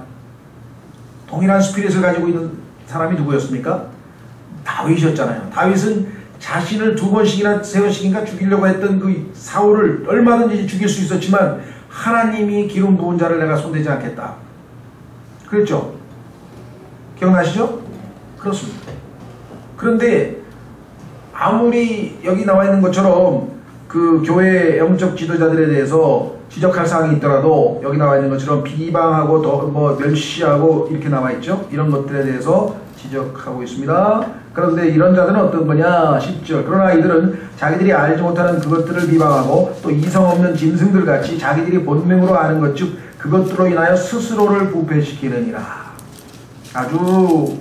동일한 스피릿을 가지고 있는 사람이 누구였습니까? 다윗이었잖아요. 다윗은 자신을 2번씩이나 3번씩인가 죽이려고 했던 그 사울을 얼마든지 죽일 수 있었지만 하나님이 기름 부은 자를 내가 손대지 않겠다. 그랬죠? 기억나시죠? 그렇습니다. 그런데 아무리 여기 나와 있는 것처럼 그 교회 영적 지도자들에 대해서 지적할 사항이 있더라도 여기 나와 있는 것처럼 비방하고 또 뭐 멸시하고 이렇게 나와 있죠. 이런 것들에 대해서 지적하고 있습니다. 그런데 이런 자들은 어떤 거냐? 10절. 그러나 이들은 자기들이 알지 못하는 그것들을 비방하고 또 이성 없는 짐승들 같이 자기들이 본능으로 아는 것 즉 그것들로 인하여 스스로를 부패시키느니라. 아주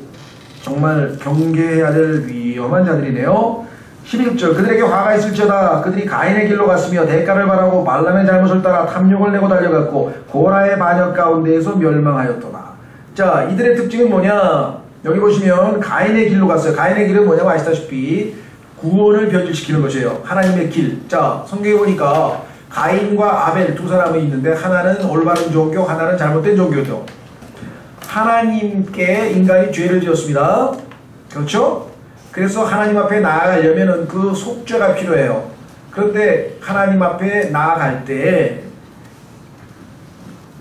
정말 경계해야 될 위험한 자들이네요. 11절. 그들에게 화가 있을지어다. 그들이 가인의 길로 갔으며 대가를 바라고 발람의 잘못을 따라 탐욕을 내고 달려갔고 고라의 반역 가운데에서 멸망하였도다. 자, 이들의 특징은 뭐냐? 여기 보시면 가인의 길로 갔어요. 가인의 길은 뭐냐고 아시다시피 구원을 변질시키는 것이에요. 하나님의 길. 자, 성경에 보니까 가인과 아벨 두 사람이 있는데 하나는 올바른 종교, 하나는 잘못된 종교죠. 하나님께 인간이 죄를 지었습니다. 그렇죠? 그래서 하나님 앞에 나아가려면 그 속죄가 필요해요. 그런데 하나님 앞에 나아갈 때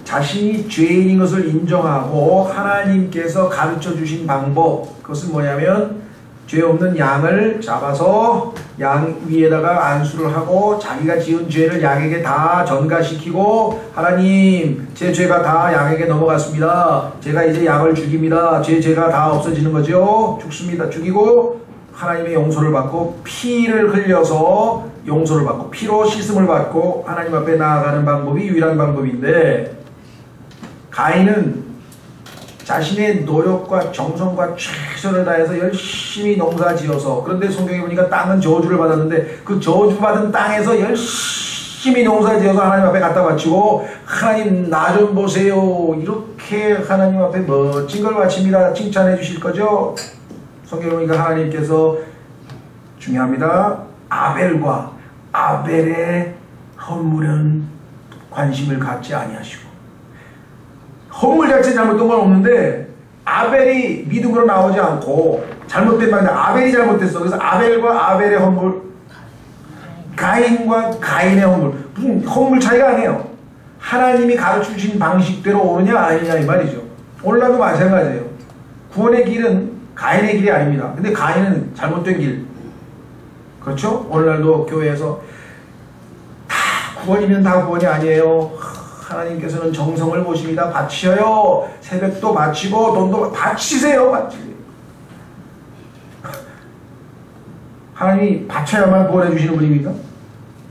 자신이 죄인인 것을 인정하고 하나님께서 가르쳐 주신 방법, 그것은 뭐냐면 죄 없는 양을 잡아서 양 위에다가 안수를 하고 자기가 지은 죄를 양에게 다 전가시키고, 하나님 제 죄가 다 양에게 넘어갔습니다. 제가 이제 양을 죽입니다. 제 죄가 다 없어지는 거죠. 죽습니다. 죽이고 하나님의 용서를 받고 피를 흘려서 용서를 받고 피로 씻음을 받고 하나님 앞에 나아가는 방법이 유일한 방법인데, 가인은 자신의 노력과 정성과 최선을 다해서 열심히 농사 지어서, 그런데 성경에 보니까 땅은 저주를 받았는데 그 저주받은 땅에서 열심히 농사 지어서 하나님 앞에 갖다 바치고, 하나님 나 좀 보세요, 이렇게 하나님 앞에 멋진 걸 바칩니다. 칭찬해 주실 거죠? 성경에 보니까 하나님께서, 중요합니다, 아벨과 아벨의 헌물은 관심을 갖지 아니하시고. 헌물 자체 잘못된 건 없는데 아벨이 믿음으로 나오지 않고 잘못된 말인데 아벨이 잘못됐어. 그래서 아벨과 아벨의 헌물, 가인과 가인의 헌물, 무슨 헌물 차이가 아니에요. 하나님이 가르쳐 주신 방식대로 오느냐 아니냐 이 말이죠. 오늘날도 마찬가지예요. 구원의 길은 가인의 길이 아닙니다. 근데 가인은 잘못된 길. 그렇죠? 오늘날도 교회에서 다 구원이면 다 구원이 아니에요. 하나님께서는 정성을 보십니다. 바치셔요. 새벽도 바치고 돈도 바치세요. 바치세요. 하나님이 바쳐야만 구원해 주시는 분입니까?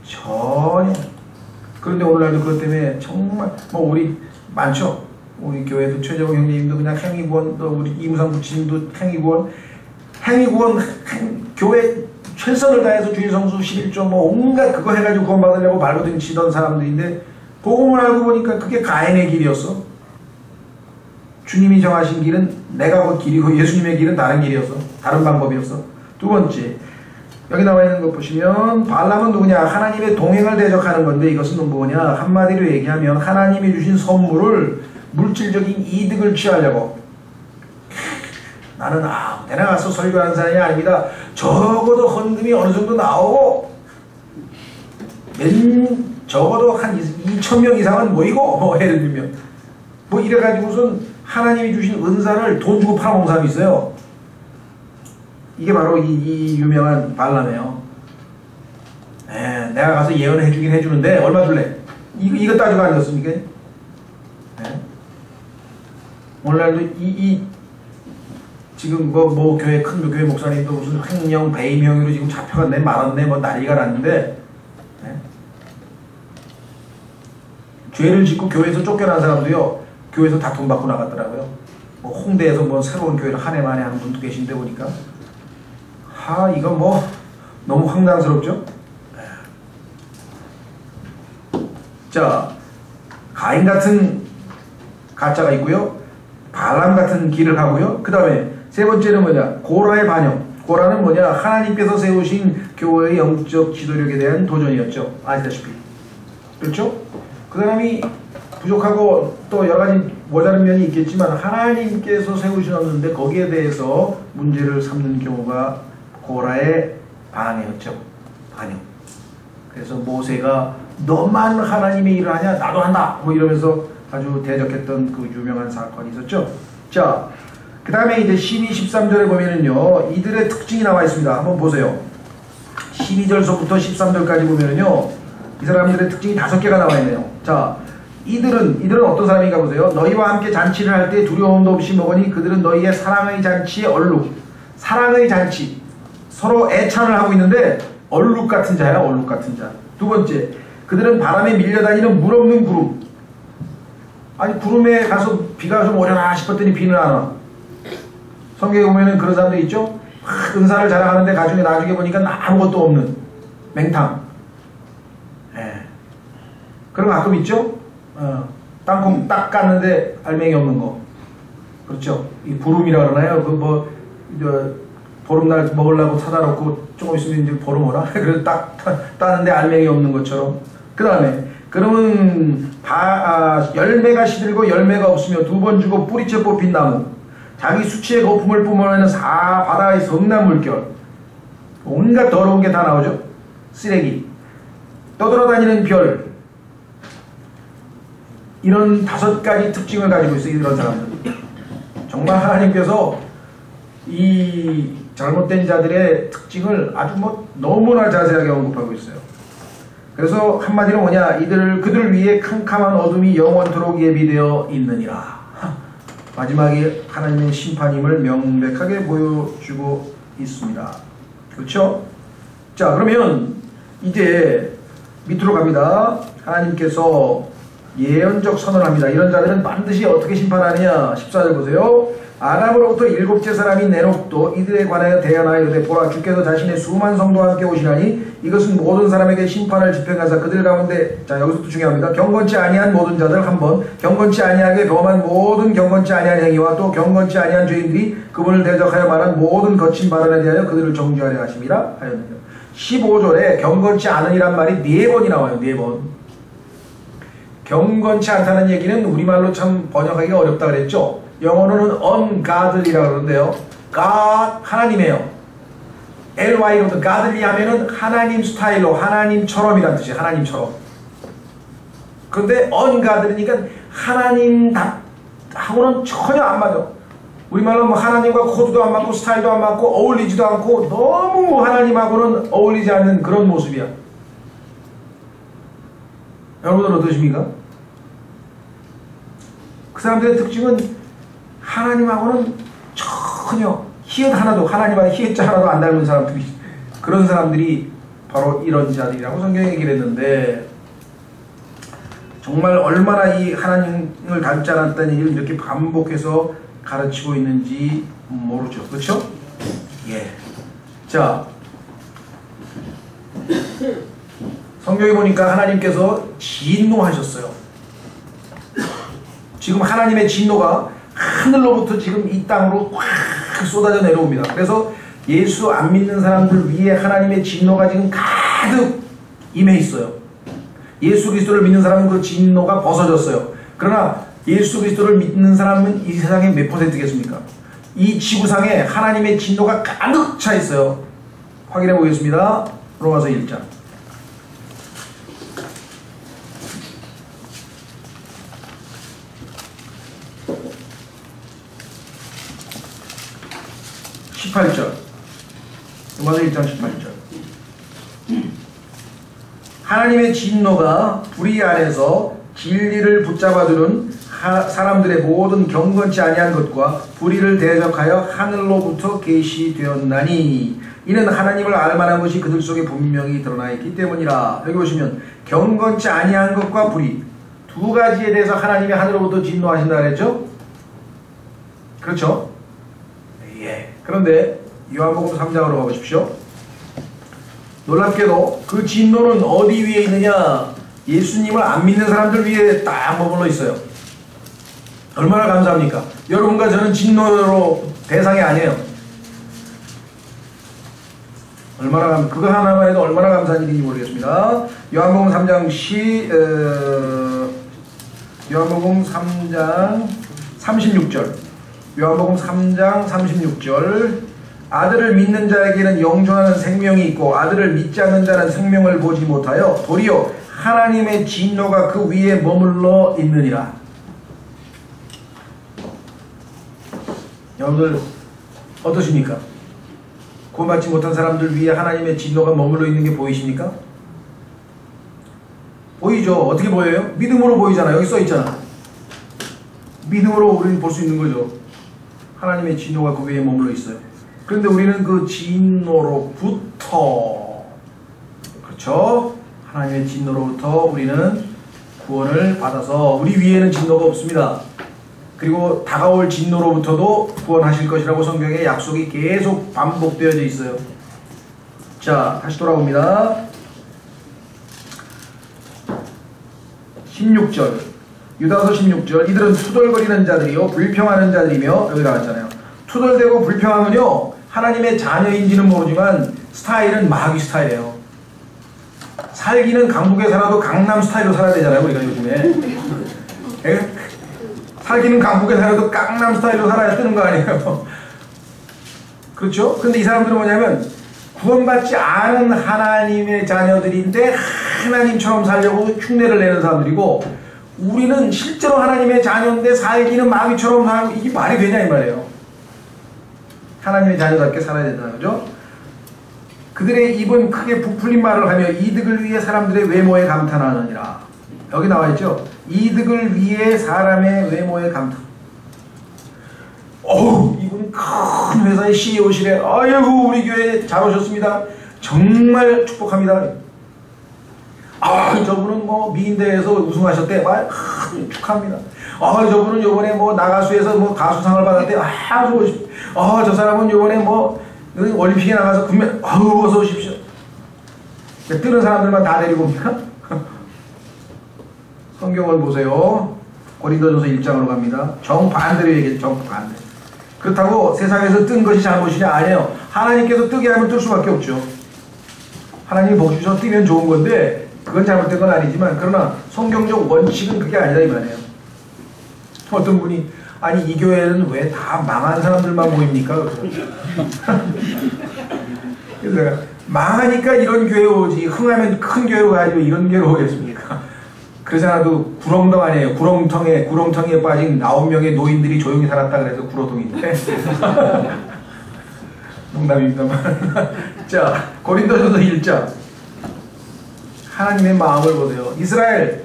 전혀. 그런데 오늘날도 그것 때문에 정말 뭐 우리 많죠. 우리 교회도 최재봉 형님도 그냥 행위구원, 또 우리 이무상 부치님도 행위구원, 교회 최선을 다해서 주일 성수 11조 뭐 온갖 그거 해가지고 구원 받으려고 발버둥 치던 사람들인데 복음을 알고 보니까 그게 가인의 길이었어. 주님이 정하신 길은 내가 곧 길이고 예수님의 길은 다른 길이었어. 다른 방법이었어. 두 번째, 여기 나와 있는 거 보시면 발람은 누구냐? 하나님의 동행을 대적하는 건데 이것은 뭐냐? 한마디로 얘기하면 하나님이 주신 선물을 물질적인 이득을 취하려고. 나는 아무 데나 가서 설교하는 사람이 아닙니다. 적어도 헌금이 어느 정도 나오고 적어도 한 2,000명 이상은 모이고 뭐 예를 들면 뭐 이래가지고선 하나님이 주신 은사를 돈 주고 팔아먹는 사람이 있어요. 이게 바로 이 유명한 발람이에요. 내가 가서 예언해 주긴 해주는데 얼마 줄래? 이거 따지고 아니었습니까? 오늘날도 지금 뭐 교회 큰 교회 목사님도 무슨 횡령 배임형으로 지금 잡혀갔네 말았네 뭐 난리가 났는데 죄를 짓고 교회에서 쫓겨난 사람도요 교회에서 다 돈 받고 나갔더라고요. 뭐 홍대에서 뭐 새로운 교회를 한 해 만에 하는 분도 계신데 보니까 이건 뭐 너무 황당스럽죠. 자, 가인 같은 가짜가 있고요, 발람 같은 길을 가고요. 그 다음에 세 번째는 뭐냐? 고라의 반영. 고라는 뭐냐? 하나님께서 세우신 교회의 영적 지도력에 대한 도전이었죠. 아시다시피. 그렇죠? 그 사람이 부족하고 또 여러 가지 모자른 면이 있겠지만 하나님께서 세우셨는데 거기에 대해서 문제를 삼는 경우가 고라의 반응이었죠. 반영. 그래서 모세가 너만 하나님의 일을 하냐? 나도 한다! 뭐 이러면서 아주 대적했던 그 유명한 사건이 있었죠. 자, 그 다음에 이제 12, 13절에 보면은요, 이들의 특징이 나와 있습니다. 한번 보세요. 12절서부터 13절까지 보면은요, 이 사람들의 특징이 5개가 나와 있네요. 자, 이들은 어떤 사람인가 보세요. 너희와 함께 잔치를 할 때 두려움도 없이 먹으니 그들은 너희의 사랑의 잔치의 얼룩. 사랑의 잔치. 서로 애찬을 하고 있는데 얼룩 같은 자야, 얼룩 같은 자. 두 번째, 그들은 바람에 밀려다니는 물 없는 구름. 아니 구름에 가서 비가 좀 오려나 싶었더니 비는 안 와. 성경에 보면은 그런 사람들 있죠? 은사를 자랑하는데 나중에 보니까 아무것도 없는 맹탕. 그런 거 가끔 있죠? 땅콩 딱 깠는데 알맹이 없는 거. 그렇죠? 이 보름이라 그러나요? 보름날 먹으려고 사다 놓고 조금 있으면 이제 보름 오라? 그래서 딱 따는데 알맹이 없는 것처럼. 그 다음에 그러면 열매가 시들고 열매가 없으며 2번 주고 뿌리채 뽑힌 나무, 자기 수치의 거품을 뿜어내는 바다의 성난 물결, 온갖 더러운 게 다 나오죠. 쓰레기, 떠돌아다니는 별, 이런 5가지 특징을 가지고 있어요. 이런 사람들. 정말 하나님께서 이 잘못된 자들의 특징을 아주 너무나 자세하게 언급하고 있어요. 그래서 한마디로 뭐냐? 그들을 위해 캄캄한 어둠이 영원토록 예비되어 있느니라. 마지막에 하나님의 심판임을 명백하게 보여주고 있습니다. 그렇죠? 자, 그러면 이제 밑으로 갑니다. 하나님께서 예언적 선언을 합니다. 이런 자들은 반드시 어떻게 심판하느냐? 14절 보세요. 아람으로부터 7째 사람이 내놓고 이들에 관하여 대언하여 이르되 보라, 주께서 자신의 수많은 성도와 함께 오시나니 이것은 모든 사람에게 심판을 집행하사 그들 가운데, 자 여기서도 중요합니다. 경건치 아니한 모든 자들 한번, 경건치 아니하게 범한 모든 경건치 아니한 행위와 또 경건치 아니한 죄인들이 그분을 대적하여 말한 모든 거친 발언에 대하여 그들을 정죄하려 하심이라 하였느니라. 15절에 경건치 않으니란 말이 4번이 나와요. 4번. 경건치 않다는 얘기는 우리말로 참 번역하기가 어렵다 그랬죠. 영어로는 ungodly라고 그러는데요. God, 하나님이에요. ly로 godly 하면은 하나님 스타일로, 하나님처럼이란 뜻이에요. 하나님처럼. 그런데 ungodly니까 하나님하고는 전혀 안 맞아. 우리말로 뭐 하나님과 코드도 안 맞고 스타일도 안 맞고 어울리지도 않고 너무 하나님하고는 어울리지 않는 그런 모습이야. 여러분은 어떠십니까? 그 사람들의 특징은 하나님하고는 전혀 히읗 하나도, 하나님하고 히읗자 하나도 안 닮은 사람들이, 그런 사람들이 바로 이런 자들이라고 성경에 얘기를 했는데, 정말 얼마나 이 하나님을 닮지 않았다는 얘기를 이렇게 반복해서 가르치고 있는지 모르죠. 그렇죠? 예. 자, 성경에 보니까 하나님께서 진노하셨어요. 지금 하나님의 진노가 하늘로부터 지금 이 땅으로 확 쏟아져 내려옵니다. 그래서 예수 안 믿는 사람들 위에 하나님의 진노가 지금 가득 임해 있어요. 예수 그리스도를 믿는 사람은 그 진노가 벗어졌어요. 그러나 예수 그리스도를 믿는 사람은 이 세상에 몇 %겠습니까? 이 지구상에 하나님의 진노가 가득 차 있어요. 확인해 보겠습니다. 로마서 1장. 로마서 1장 18절. 하나님의 진노가 불의 안에서 진리를 붙잡아두는 사람들의 모든 경건치 아니한 것과 불의를 대적하여 하늘로부터 계시되었나니 이는 하나님을 알만한 것이 그들 속에 분명히 드러나 있기 때문이라. 여기 보시면 경건치 아니한 것과 불의 두 가지에 대해서 하나님이 하늘로부터 진노하신다 그랬죠? 그렇죠? 예. 그런데 요한복음 3장으로 가보십시오. 놀랍게도 그 진노는 어디 위에 있느냐? 예수님을 안 믿는 사람들 위에 딱 머물러 있어요. 얼마나 감사합니까? 여러분과 저는 진노로 대상이 아니에요. 그거 하나만 해도 얼마나 감사한 일인지 모르겠습니다. 요한복음 3장 요한복음 3장 36절. 요한복음 3장 36절. 아들을 믿는 자에게는 영존하는 생명이 있고 아들을 믿지 않는 자는 생명을 보지 못하여 도리어 하나님의 진노가 그 위에 머물러 있느니라. 여러분들 어떠십니까? 구원받지 못한 사람들 위에 하나님의 진노가 머물러 있는 게 보이십니까? 보이죠? 어떻게 보여요? 믿음으로 보이잖아요. 여기 써있잖아. 믿음으로 우리는 볼 수 있는 거죠. 하나님의 진노가 그 위에 머물러 있어요. 그런데 우리는 그 진노로부터, 그렇죠? 하나님의 진노로부터 우리는 구원을 받아서 우리 위에는 진노가 없습니다. 그리고 다가올 진노로부터도 구원하실 것이라고 성경에 약속이 계속 반복되어져 있어요. 자, 다시 돌아옵니다. 16절, 유다서 16절. 이들은 투덜거리는 자들이요 불평하는 자들이며, 여기 나왔잖아요. 투덜대고 불평하면요 하나님의 자녀인지는 모르지만 스타일은 마귀 스타일이에요. 살기는 강북에 살아도 강남 스타일로 살아야 되잖아요, 우리가 요즘에. 살기는 강북에 살아도 강남 스타일로 살아야 뜨는 거 아니에요? 그렇죠? 근데 이 사람들은 뭐냐면 구원받지 않은 하나님의 자녀들인데 하나님처럼 살려고 흉내를 내는 사람들이고, 우리는 실제로 하나님의 자녀인데 살기는 마귀처럼 살고, 이게 말이 되냐 이 말이에요. 하나님의 자녀답게 살아야 된다는 거죠. 그들의 입은 크게 부풀린 말을 하며 이득을 위해 사람들의 외모에 감탄하느니라. 여기 나와있죠. 이득을 위해 사람의 외모에 감탄. 어우, 이분 큰 회사의 CEO실에 아이고 우리 교회에 잘 오셨습니다. 정말 축복합니다. 아, 저분은 뭐 미인대회에서 우승하셨대. 축하합니다. 아, 저분은 요번에 뭐 나가수에서 뭐 가수상을 받았대. 아주 오십시오. 아, 저 사람은 요번에 뭐 올림픽에 나가서 금메달. 아우, 어서 오십시오. 뜨는 사람들만 다 데리고 옵니까? 성경을 보세요. 고린도전서 1장으로 갑니다. 정반대로 얘기해요. 정반대. 그렇다고 세상에서 뜬 것이 잘못이냐? 아니에요. 하나님께서 뜨게 하면 뜰 수밖에 없죠. 하나님이 복 주셔서 뜨면 좋은 건데 그건 잘못된 건 아니지만 그러나 성경적 원칙은 그게 아니다 이 말이에요. 어떤 분이 아니 이 교회는 왜 다 망한 사람들만 모입니까? 그래서 내가 망하니까 이런 교회 오지 흥하면 큰 교회 와야지 이런 교회 오겠습니까? 그러지 않아도 구렁텅 아니에요. 구렁텅이에 빠진 9명의 노인들이 조용히 살았다 그래서 구렁텅인데 농담입니다만 자 고린도전서 1장 하나님의 마음을 보세요. 이스라엘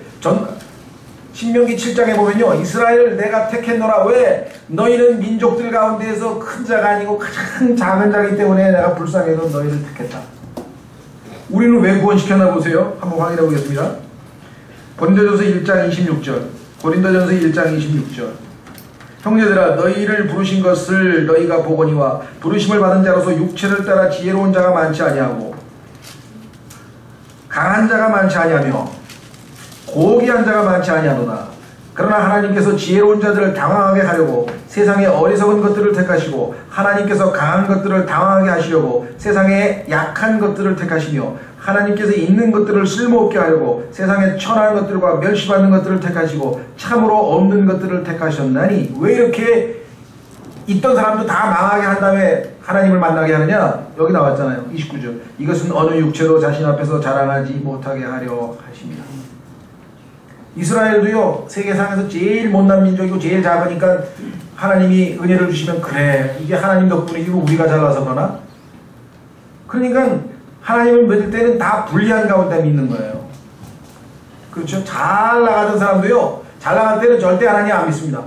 신명기 7장에 보면요. 이스라엘 내가 택했노라. 왜? 너희는 민족들 가운데에서 큰 자가 아니고 가장 작은 자이기 때문에 내가 불쌍해서 너희를 택했다. 우리는 왜 구원시켰나 보세요. 한번 확인해 보겠습니다. 고린도전서 1장 26절 고린도전서 1장 26절 형제들아 너희를 부르신 것을 너희가 보거니와 부르심을 받은 자로서 육체를 따라 지혜로운 자가 많지 아니하고 강한 자가 많지 아니하며 고귀한 자가 많지 아니하노라. 그러나 하나님께서 지혜로운 자들을 당황하게 하려고 세상의 어리석은 것들을 택하시고 하나님께서 강한 것들을 당황하게 하시려고 세상의 약한 것들을 택하시며 하나님께서 있는 것들을 쓸모없게 하려고 세상의 천한 것들과 멸시받는 것들을 택하시고 참으로 없는 것들을 택하셨나니 왜 이렇게 있던 사람도 다 망하게 한 다음에 하나님을 만나게 하느냐? 여기 나왔잖아요. 29절 이것은 어느 육체로 자신 앞에서 자랑하지 못하게 하려 하십니다. 이스라엘도요 세계상에서 제일 못난 민족이고 제일 작으니까 하나님이 은혜를 주시면 그래 이게 하나님 덕분이고 우리가 잘나서 그러나? 그러니까 하나님을 믿을 때는 다 불리한 가운데 믿는 거예요. 그렇죠? 잘 나가던 사람도요 잘 나갈 때는 절대 하나님 안 믿습니다.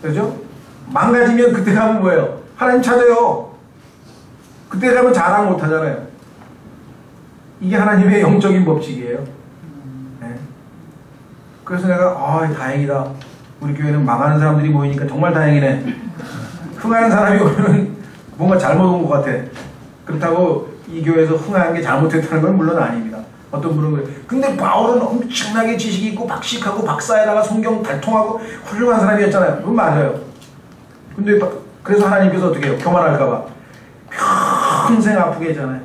그렇죠? 망가지면 그때 가면 뭐예요? 하나님 찾아요. 그때 가면 자랑 못 하잖아요. 이게 하나님의 영적인 법칙이에요. 그래서 내가 다행이다. 우리 교회는 망하는 사람들이 모이니까 정말 다행이네. 흥하는 사람이 오면 뭔가 잘못 온 것 같아. 그렇다고 이 교회에서 흥하는 게 잘못했다는 건 물론 아닙니다. 어떤 분은 그래. 근데 바울은 엄청나게 지식이 있고 박식하고 박사에다가 성경 달통하고 훌륭한 사람이었잖아요. 그건 맞아요. 근데 그래서 하나님께서 어떻게 해요? 교만할까봐 평생 아프게 했잖아요.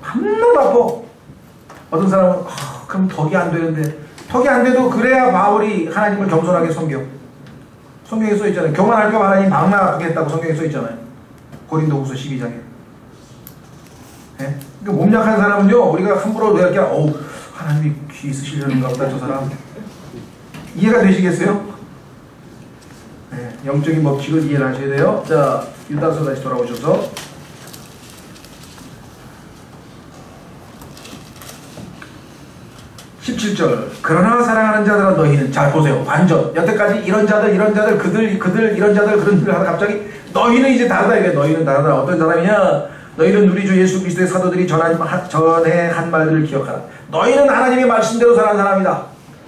밤낮 아파. 어떤 사람은 그럼 덕이 안 되는데 덕이 안 돼도 그래야 바울이 하나님을 겸손하게 섬겨. 성경에 써 있잖아요. 교만할까 하나님 밤낮 아프게 했다고 성경에 써 있잖아요. 고린도후서 12장에. 네? 그러니까 몸 약한 사람은요 우리가 함부로 이렇게 하나님이 귀 있으시려는가 보다 저 사람. 이해가 되시겠어요? 네, 영적인 법칙을 이해를 하셔야 돼요. 자 유다서 다시 돌아오셔서 17절 그러나 사랑하는 자들아 너희는 잘 보세요. 완전 여태까지 이런 자들 그들 이런 자들 그런 자들 하다 갑자기 너희는 이제 다르다. 이게 너희는 다르다. 어떤 사람이냐? 너희는 우리 주 예수 그리스도의 사도들이 전에 한 말들을 기억하라. 너희는 하나님의 말씀대로 살아가는 사람이다.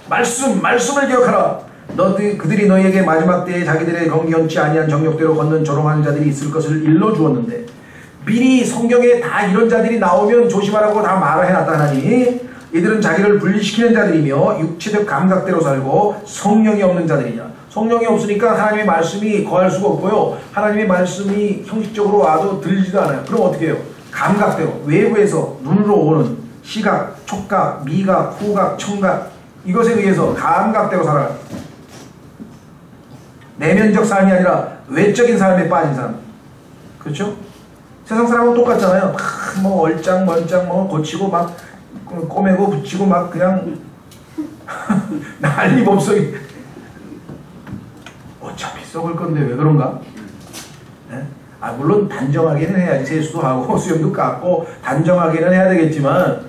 말씀을 기억하라. 그들이 너희에게 마지막 때에 자기들의 경건치 아니한 정욕대로 걷는 조롱하는 자들이 있을 것을 일러주었는데 미리 성경에 다 이런 자들이 나오면 조심하라고 다 말을 해놨다 하나니 이들은 자기를 분리시키는 자들이며 육체적 감각대로 살고 성령이 없는 자들이냐. 성령이 없으니까 하나님의 말씀이 거할 수가 없고요. 하나님의 말씀이 형식적으로 와도 들리지도 않아요. 그럼 어떻게 해요? 감각대로 외부에서 눈으로 오는 시각, 촉각, 미각, 후각, 청각 이것에 의해서 감각대로 살아가요. 내면적 삶이 아니라 외적인 삶에 빠진 사람. 그렇죠? 세상 사람은 똑같잖아요. 뭐 얼짱멀짱 뭐 고치고 막 꼬매고 붙이고 막 그냥 난리 법석이 어차피 썩을 건데 왜 그런가? 네? 물론 단정하게는 해야지. 세수도 하고 수염도 깎고 단정하게는 해야 되겠지만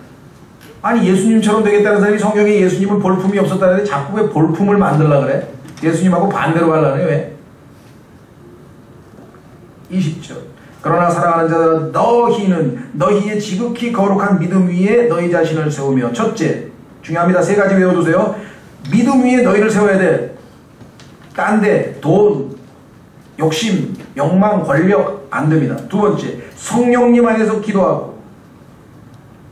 아니 예수님처럼 되겠다는 사람이 성경에 예수님은 볼품이 없었다는데 자꾸 왜 볼품을 만들려고 그래? 예수님하고 반대로 가려네 왜? 20절 그러나 사랑하는 자들아 너희는 너희의 지극히 거룩한 믿음 위에 너희 자신을 세우며 첫째 중요합니다. 3가지 외워두세요. 믿음 위에 너희를 세워야 돼. 딴 데 돈, 욕심, 욕망, 권력 안 됩니다. 2번째 성령님 안에서 기도하고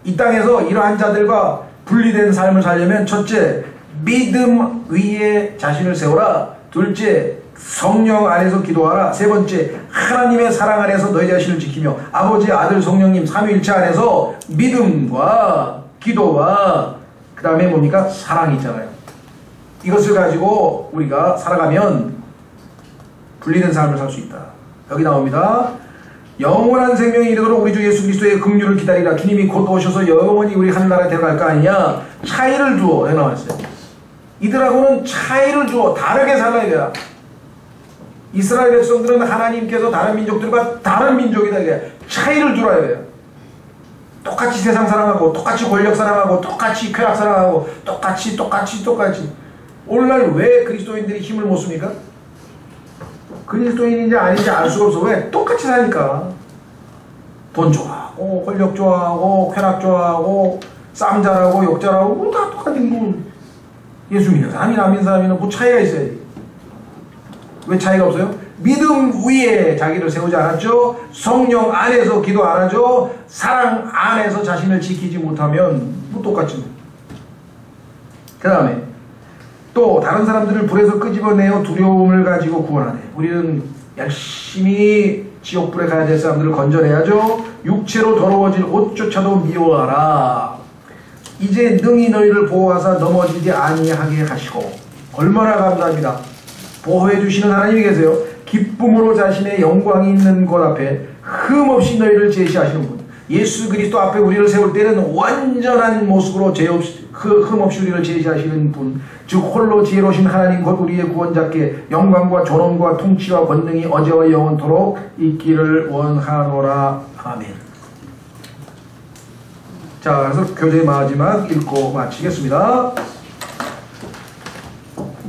이 땅에서 이러한 자들과 분리된 삶을 살려면 첫째 믿음 위에 자신을 세워라. 둘째 성령 안에서 기도하라. 3번째 하나님의 사랑 안에서 너희 자신을 지키며 아버지 아들 성령님 삼위일체 안에서 믿음과 기도와 그 다음에 뭡니까? 사랑이 있잖아요. 이것을 가지고 우리가 살아가면 분리된 삶을 살 수 있다. 여기 나옵니다. 영원한 생명이 이르도록 우리 주 예수 그리스도의 긍휼을 기다리라. 주님이 곧 오셔서 영원히 우리 하늘나라에 데려갈 거 아니냐. 차이를 두어 해나왔어요. 이들하고는 차이를 두어 다르게 살아야 돼요. 이스라엘 백성들은 하나님께서 다른 민족들과 다른 민족이다. 이게 차이를 두어야 돼요. 똑같이 세상 사랑하고 똑같이 권력 사랑하고 똑같이 쾌락 사랑하고 똑같이 오늘날 왜 그리스도인들이 힘을 못 씁니까? 그리스도인인지 아닌지 알 수가 없어. 왜? 똑같이 사니까. 돈 좋아하고 권력 좋아하고 쾌락 좋아하고 싸움 잘하고 욕 잘하고 다 똑같은 뭐 예수 믿는 사람이나 안 믿는 사람이나 뭐 차이가 있어야지. 왜 차이가 없어요? 믿음 위에 자기를 세우지 않았죠. 성령 안에서 기도 안 하죠. 사랑 안에서 자신을 지키지 못하면 뭐 똑같지. 그 다음에 또 다른 사람들을 불에서 끄집어내어 두려움을 가지고 구원하네. 우리는 열심히 지옥불에 가야 될 사람들을 건져내야죠. 육체로 더러워질 옷조차도 미워하라. 이제 능히 너희를 보호하사 넘어지지 아니하게 하시고. 얼마나 감사합니다. 보호해 주시는 하나님이 계세요. 기쁨으로 자신의 영광이 있는 곳 앞에 흠없이 너희를 제시하시는 분. 예수 그리스도 앞에 우리를 세울 때는 완전한 모습으로 흠없이 우리를 제시하시는 분, 즉 홀로 지혜로우신 하나님 곧 우리의 구원자께 영광과 존엄과 통치와 권능이 어제와 영원토록 있기를 원하노라. 아멘. 자, 그래서 교재 마지막 읽고 마치겠습니다.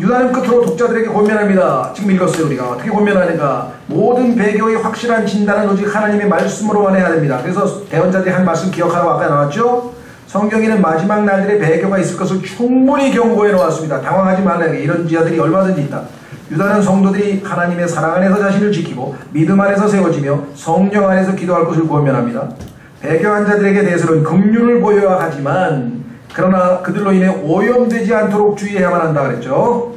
유다는 끝으로 독자들에게 권면합니다. 지금 읽었어요. 우리가 어떻게 권면하는가. 모든 배교의 확실한 진단은 오직 하나님의 말씀으로만 해야 됩니다. 그래서 대언자들이 한 말씀 기억하라고 아까 나왔죠. 성경에는 마지막 날들의 배교가 있을 것을 충분히 경고해 놓았습니다. 당황하지 말라. 이런 자들이 얼마든지 있다. 유다는 성도들이 하나님의 사랑 안에서 자신을 지키고 믿음 안에서 세워지며 성령 안에서 기도할 것을 권면합니다. 배교한 자들에게 대해서는 긍휼을 보여야 하지만 그러나 그들로 인해 오염되지 않도록 주의해야만 한다 그랬죠.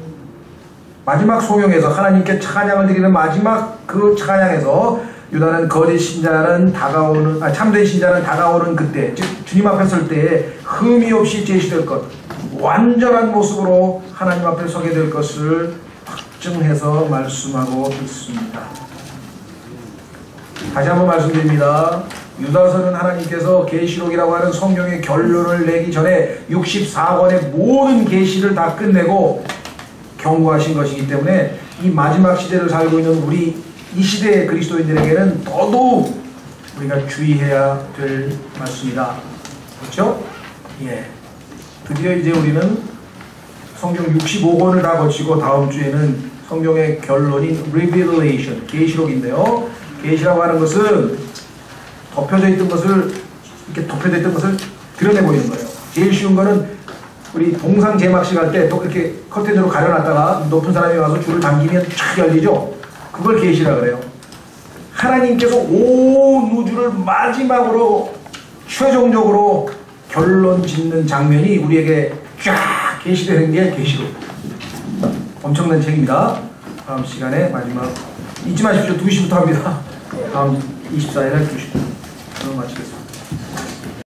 마지막 소명에서 하나님께 찬양을 드리는 마지막 그 찬양에서 유다는 거짓 신자는 참된 신자는 다가오는 그때, 즉 주님 앞에 설 때에 흠이 없이 제시될 것, 완전한 모습으로 하나님 앞에 서게 될 것을 확증해서 말씀하고 있습니다. 다시 한번 말씀드립니다. 유다서는 하나님께서 계시록이라고 하는 성경의 결론을 내기 전에 64권의 모든 계시를 다 끝내고 경고하신 것이기 때문에 이 마지막 시대를 살고 있는 우리 이 시대의 그리스도인들에게는 더더욱 우리가 주의해야 될 말씀이다. 그렇죠? 예. 드디어 이제 우리는 성경 65권을 다 거치고 다음 주에는 성경의 결론인 Revelation, 계시록인데요. 계시라고 하는 것은 덮여져 있던 것을 이렇게 덮여져 있던 것을 드러내 보이는 거예요. 제일 쉬운 거는 우리 동상 제막식 할 때 또 이렇게 커튼으로 가려놨다가 높은 사람이 와서 줄을 당기면 촥 열리죠. 그걸 계시라 그래요. 하나님께서 온 우주를 마지막으로 최종적으로 결론 짓는 장면이 우리에게 쫙 계시되는 게 계시록. 엄청난 책입니다. 다음 시간에 마지막 잊지 마십시오. 2시부터 합니다. 다음 24일에 2시. 그럼 마치겠습니다.